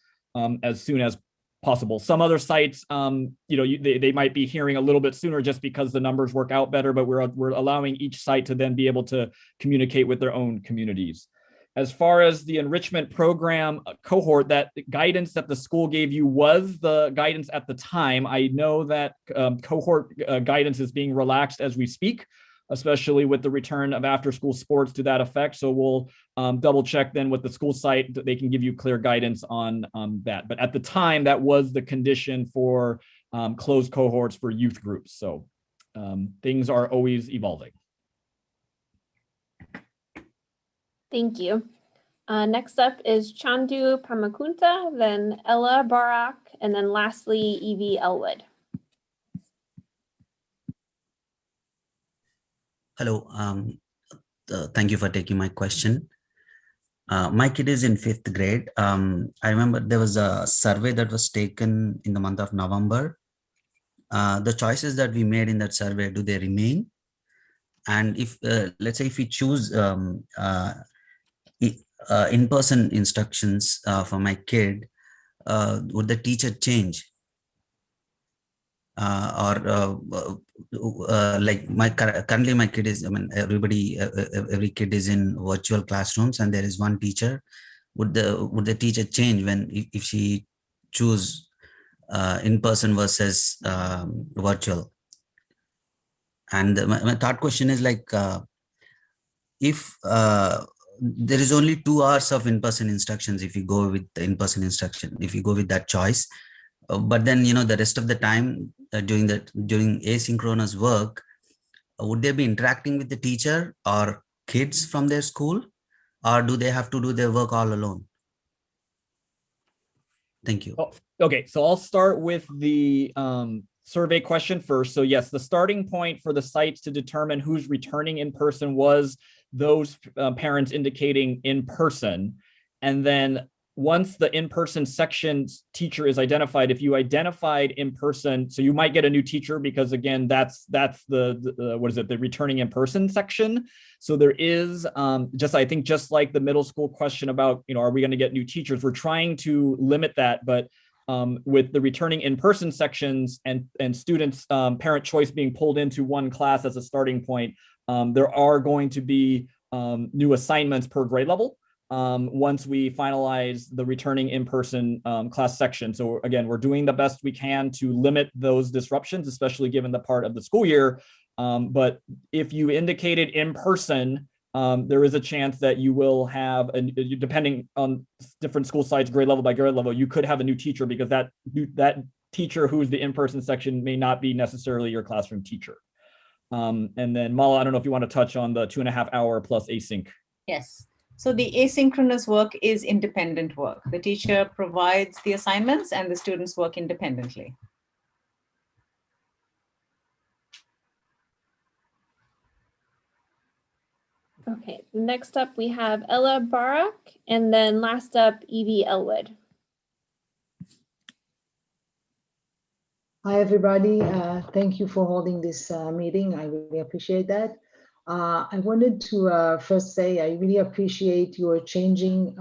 as soon as possible. Some other sites, they might be hearing a little bit sooner just because the numbers work out better, but we're allowing each site to then be able to communicate with their own communities. As far as the enrichment program cohort, that guidance that the school gave you was the guidance at the time. I know that cohort guidance is being relaxed as we speak, especially with the return of after-school sports to that effect. So we'll double check then with the school site that they can give you clear guidance on that. But at the time, that was the condition for closed cohorts for youth groups. So things are always evolving. Thank you. Next up is Chandu Pamakunta, then Ella Barak, and then lastly, Evie Elwood. Hello, thank you for taking my question. My kid is in 5th grade. I remember there was a survey that was taken in the month of November. The choices that we made in that survey, do they remain? And if, let's say if we choose in-person instructions for my kid, would the teacher change? Like currently my kid is, every kid is in virtual classrooms and there is one teacher. Would the teacher change if she choose in-person versus virtual? And my third question is like, if there is only 2 hours of in-person instructions, if you go with the in-person instruction, if you go with that choice, but then, the rest of the time, during asynchronous work, would they be interacting with the teacher or kids from their school, or do they have to do their work all alone? Thank you. Oh, okay, so I'll start with the survey question first. So yes, the starting point for the sites to determine who's returning in person was those parents indicating in person. And then once the in-person section's teacher is identified, if you identified in person, so you might get a new teacher because again, that's the what is it, the returning in person section. So there is I think just like the middle school question about, are we going to get new teachers? We're trying to limit that, but with the returning in-person sections and students' parent choice being pulled into one class as a starting point, there are going to be new assignments per grade level once we finalize the returning in-person class section. So again, we're doing the best we can to limit those disruptions, especially given the part of the school year. But if you indicated in person, there is a chance that you will have, depending on different school sites, grade level by grade level, you could have a new teacher because that teacher who's the in-person section may not be necessarily your classroom teacher. And then Mala, I don't know if you want to touch on the 2.5 hour plus async. Yes. So the asynchronous work is independent work. The teacher provides the assignments and the students work independently. Okay, next up we have Ella Barak, and then last up Evie Elwood. Hi, everybody. Thank you for holding this meeting. I really appreciate that. I wanted to first say I really appreciate your changing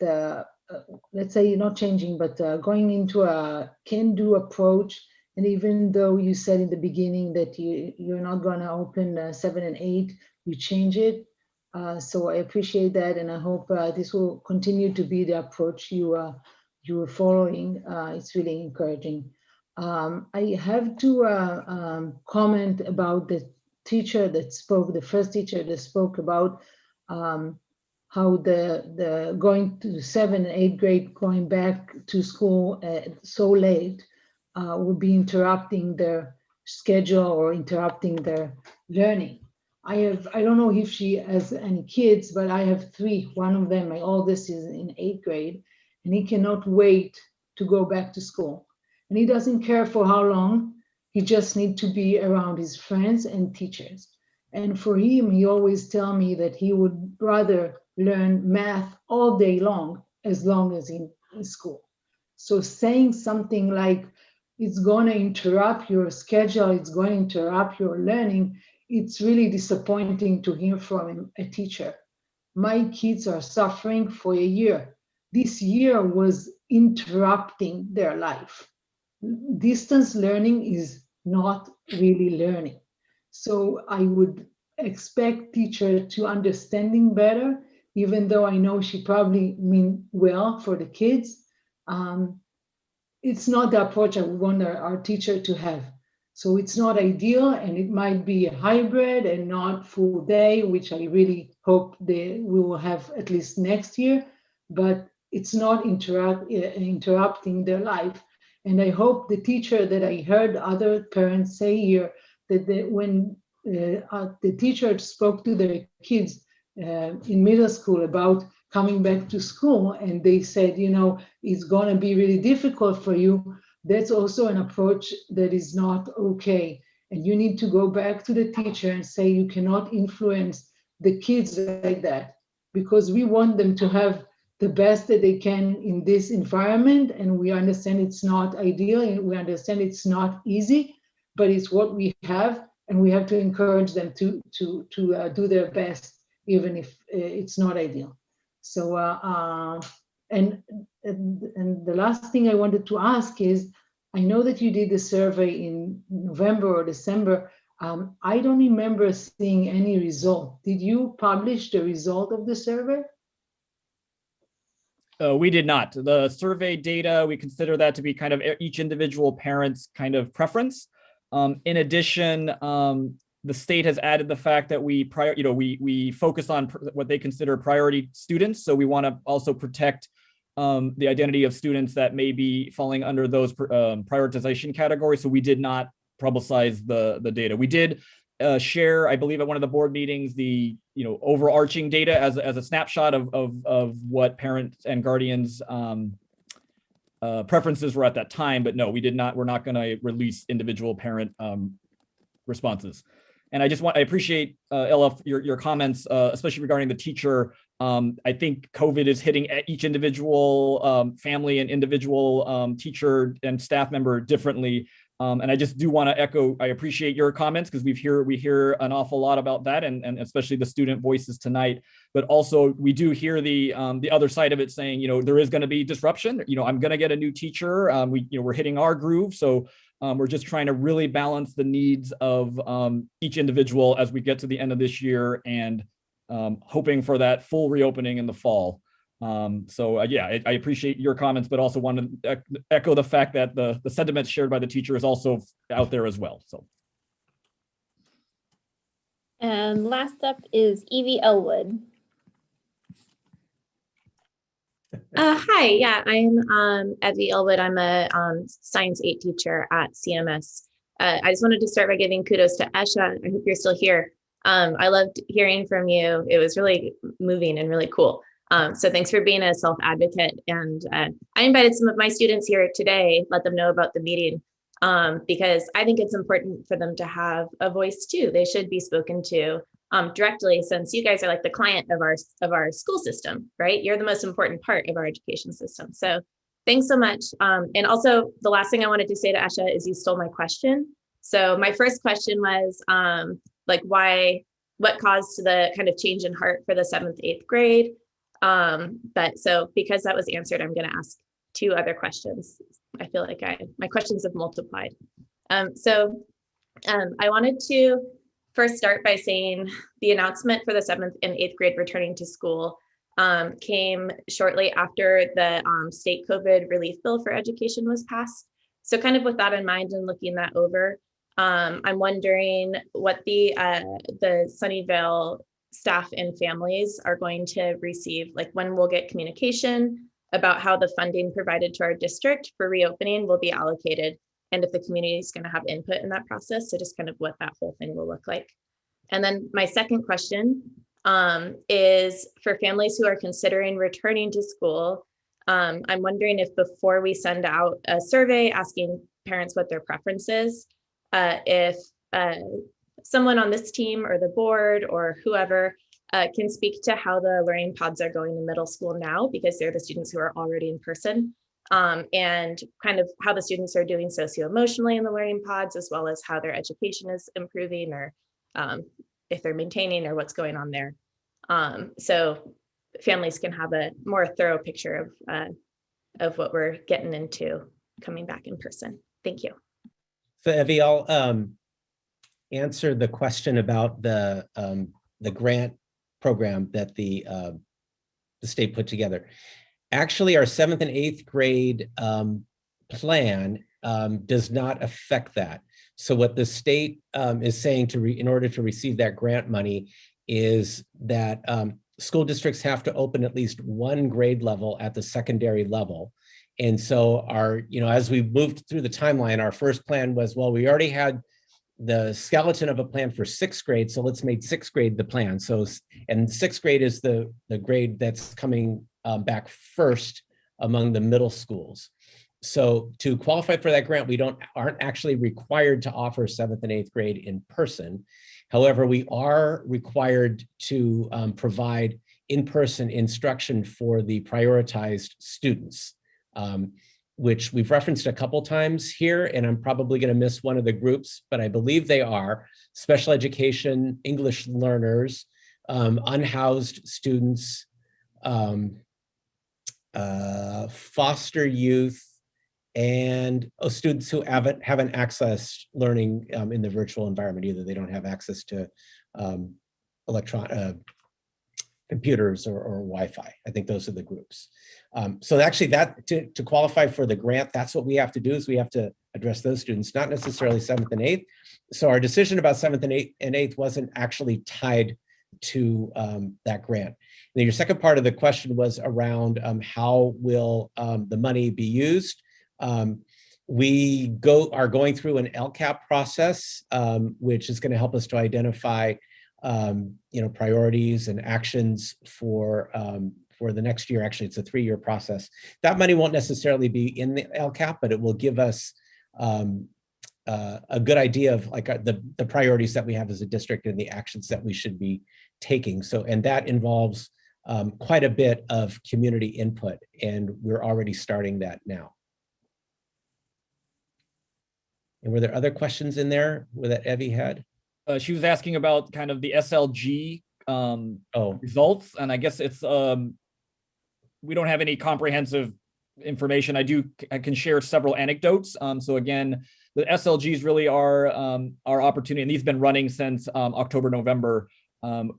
let's say not changing, but going into a can-do approach. And even though you said in the beginning that you're not going to open 7 and 8, you change it. So I appreciate that, and I hope this will continue to be the approach you are following. It's really encouraging. I have to comment about the teacher that spoke, the first teacher that spoke about how the going to 7th and 8th grade, going back to school so late would be interrupting their schedule or interrupting their learning. I don't know if she has any kids, but I have 3. One of them, my oldest, is in 8th grade, and he cannot wait to go back to school. And he doesn't care for how long, he just needs to be around his friends and teachers. And for him, he always tell me that he would rather learn math all day long as in school. So saying something like, it's going to interrupt your schedule, it's going to interrupt your learning, it's really disappointing to hear from a teacher. My kids are suffering for a year. This year was interrupting their life. Distance learning is not really learning. So I would expect teacher to understanding better, even though I know she probably mean well for the kids. It's not the approach I would want our teacher to have. So it's not ideal, and it might be a hybrid and not full day, which I really hope we will have at least next year, but it's not interrupting their life. And I hope the teacher that I heard other parents say here, that when the teacher spoke to their kids in middle school about coming back to school, and they said, it's going to be really difficult for you, that's also an approach that is not okay. And you need to go back to the teacher and say, you cannot influence the kids like that, because we want them to have the best that they can in this environment. And we understand it's not ideal, and we understand it's not easy, but it's what we have. And we have to encourage them to do their best, even if it's not ideal. So, and the last thing I wanted to ask is, I know that you did the survey in November or December. I don't remember seeing any result. Did you publish the result of the survey? We did not. The survey data, we consider that to be kind of each individual parent's kind of preference. In addition, the state has added the fact that we focus on what they consider priority students. So we want to also protect the identity of students that may be falling under those prioritization categories. So we did not publicize the data. We did share, I believe, at one of the board meetings, the overarching data as a snapshot of what parents and guardians preferences were at that time. But no, we did not. We're not going to release individual parent responses. And I appreciate, Ella, your comments, especially regarding the teacher. I think COVID is hitting each individual family and individual teacher and staff member differently. And I just do want to echo, I appreciate your comments, because we hear an awful lot about that, and especially the student voices tonight. But also we do hear the other side of it saying, there is going to be disruption. I'm going to get a new teacher. We're hitting our groove. So we're just trying to really balance the needs of each individual as we get to the end of this year, and hoping for that full reopening in the fall. Yeah, I appreciate your comments, but also want to echo the fact that the sentiment shared by the teacher is also out there as well. So. And last up is Evie Elwood. Hi, yeah, I'm Evie Elwood. I'm a Science 8 teacher at CMS. I just wanted to start by giving kudos to Esha. I hope you're still here. I loved hearing from you. It was really moving and really cool. So thanks for being a self-advocate. And I invited some of my students here today, let them know about the meeting, because I think it's important for them to have a voice too. They should be spoken to directly, since you guys are like the client of our school system, right? You're the most important part of our education system. So thanks so much. And also the last thing I wanted to say to Esha is you stole my question. So my first question was what caused the kind of change in heart for the 7th, 8th grade? But so because that was answered, I'm going to ask 2 other questions. I feel like my questions have multiplied. I wanted to first start by saying the announcement for the 7th and 8th grade returning to school came shortly after the state COVID relief bill for education was passed. So kind of with that in mind and looking that over, I'm wondering what the Sunnyvale staff and families are going to receive, like when we'll get communication about how the funding provided to our district for reopening will be allocated, and if the community is going to have input in that process. So just kind of what that whole thing will look like. And then my second question is for families who are considering returning to school. I'm wondering if before we send out a survey asking parents what their preference is, if someone on this team or the board or whoever can speak to how the learning pods are going in middle school now, because they're the students who are already in person, and kind of how the students are doing socio-emotionally in the learning pods, as well as how their education is improving, or if they're maintaining, or what's going on there. So families can have a more thorough picture of what we're getting into coming back in person. Thank you. So Evie, I'll answer the question about the grant program that the state put together. Actually, our 7th and 8th grade plan does not affect that. So what the state is saying in order to receive that grant money is that school districts have to open at least 1 grade level at the secondary level. And so as we moved through the timeline, our first plan was, well, we already had the skeleton of a plan for 6th grade, so let's make 6th grade the plan. So, and 6th grade is the grade that's coming back first among the middle schools. So to qualify for that grant, we aren't actually required to offer 7th and 8th grade in person. However, we are required to provide in-person instruction for the prioritized students, which we've referenced a couple times here, and I'm probably going to miss one of the groups, but I believe they are special education, English learners, unhoused students, foster youth, and students who haven't accessed learning in the virtual environment either. They don't have access to computers or Wi-Fi. I think those are the groups. So actually to qualify for the grant, that's what we have to do, is we have to address those students, not necessarily 7th and 8th. So our decision about 7th and 8th wasn't actually tied to that grant. And then your second part of the question was around how will the money be used. We are going through an LCAP process, which is going to help us to identify priorities and actions for the next year. Actually, it's a 3-year process. That money won't necessarily be in the LCAP, but it will give us a good idea of like the priorities that we have as a district and the actions that we should be taking. So, and that involves quite a bit of community input, and we're already starting that now. And were there other questions in there that Evie had? She was asking about kind of the SLG results, and I guess it's we don't have any comprehensive information. I can share several anecdotes. So again, the SLGs really are our opportunity, and these have been running since October, November.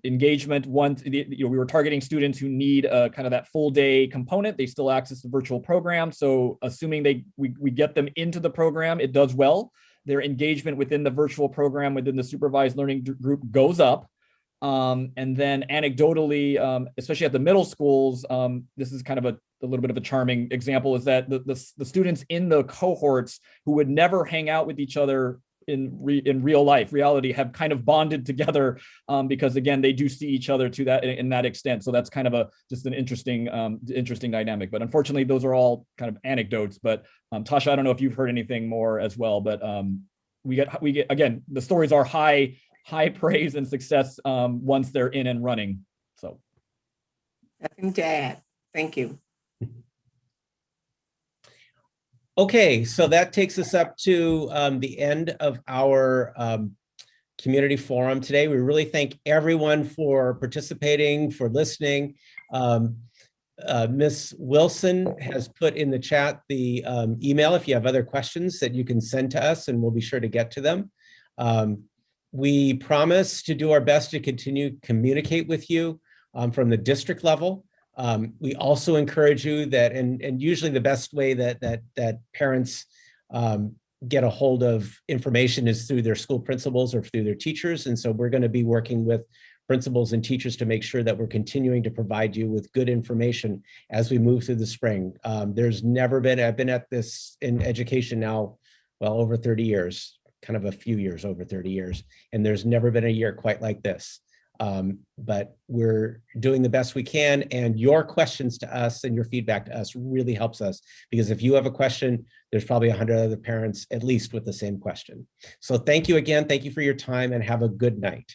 Engagement, we were targeting students who need kind of that full day component. They still access the virtual program. So assuming we get them into the program, it does well. Their engagement within the virtual program, within the supervised learning group goes up. And then anecdotally, especially at the middle schools, this is kind of a little bit of a charming example, is that the students in the cohorts who would never hang out with each other in reality have kind of bonded together because again, they do see each other to that in that extent. So that's kind of just an interesting dynamic. But unfortunately, those are all kind of anecdotes. But Tasha, I don't know if you've heard anything more as well, but we get again, the stories are high praise and success once they're in and running. So Nothing to add. Thank you. Okay, so that takes us up to the end of our community forum today. We really thank everyone for participating, for listening. Ms. Wilson has put in the chat the email if you have other questions that you can send to us, and we'll be sure to get to them. We promise to do our best to continue to communicate with you from the district level. We also encourage you that, and usually the best way that parents get a hold of information is through their school principals or through their teachers. And so we're going to be working with principals and teachers to make sure that we're continuing to provide you with good information as we move through the spring. There's never been, I've been at this in education now, well, over 30 years, kind of a few years over 30 years, and there's never been a year quite like this. But we're doing the best we can, and your questions to us and your feedback to us really helps us, because if you have a question, there's probably 100 other parents at least with the same question. So thank you again. Thank you for your time, and have a good night.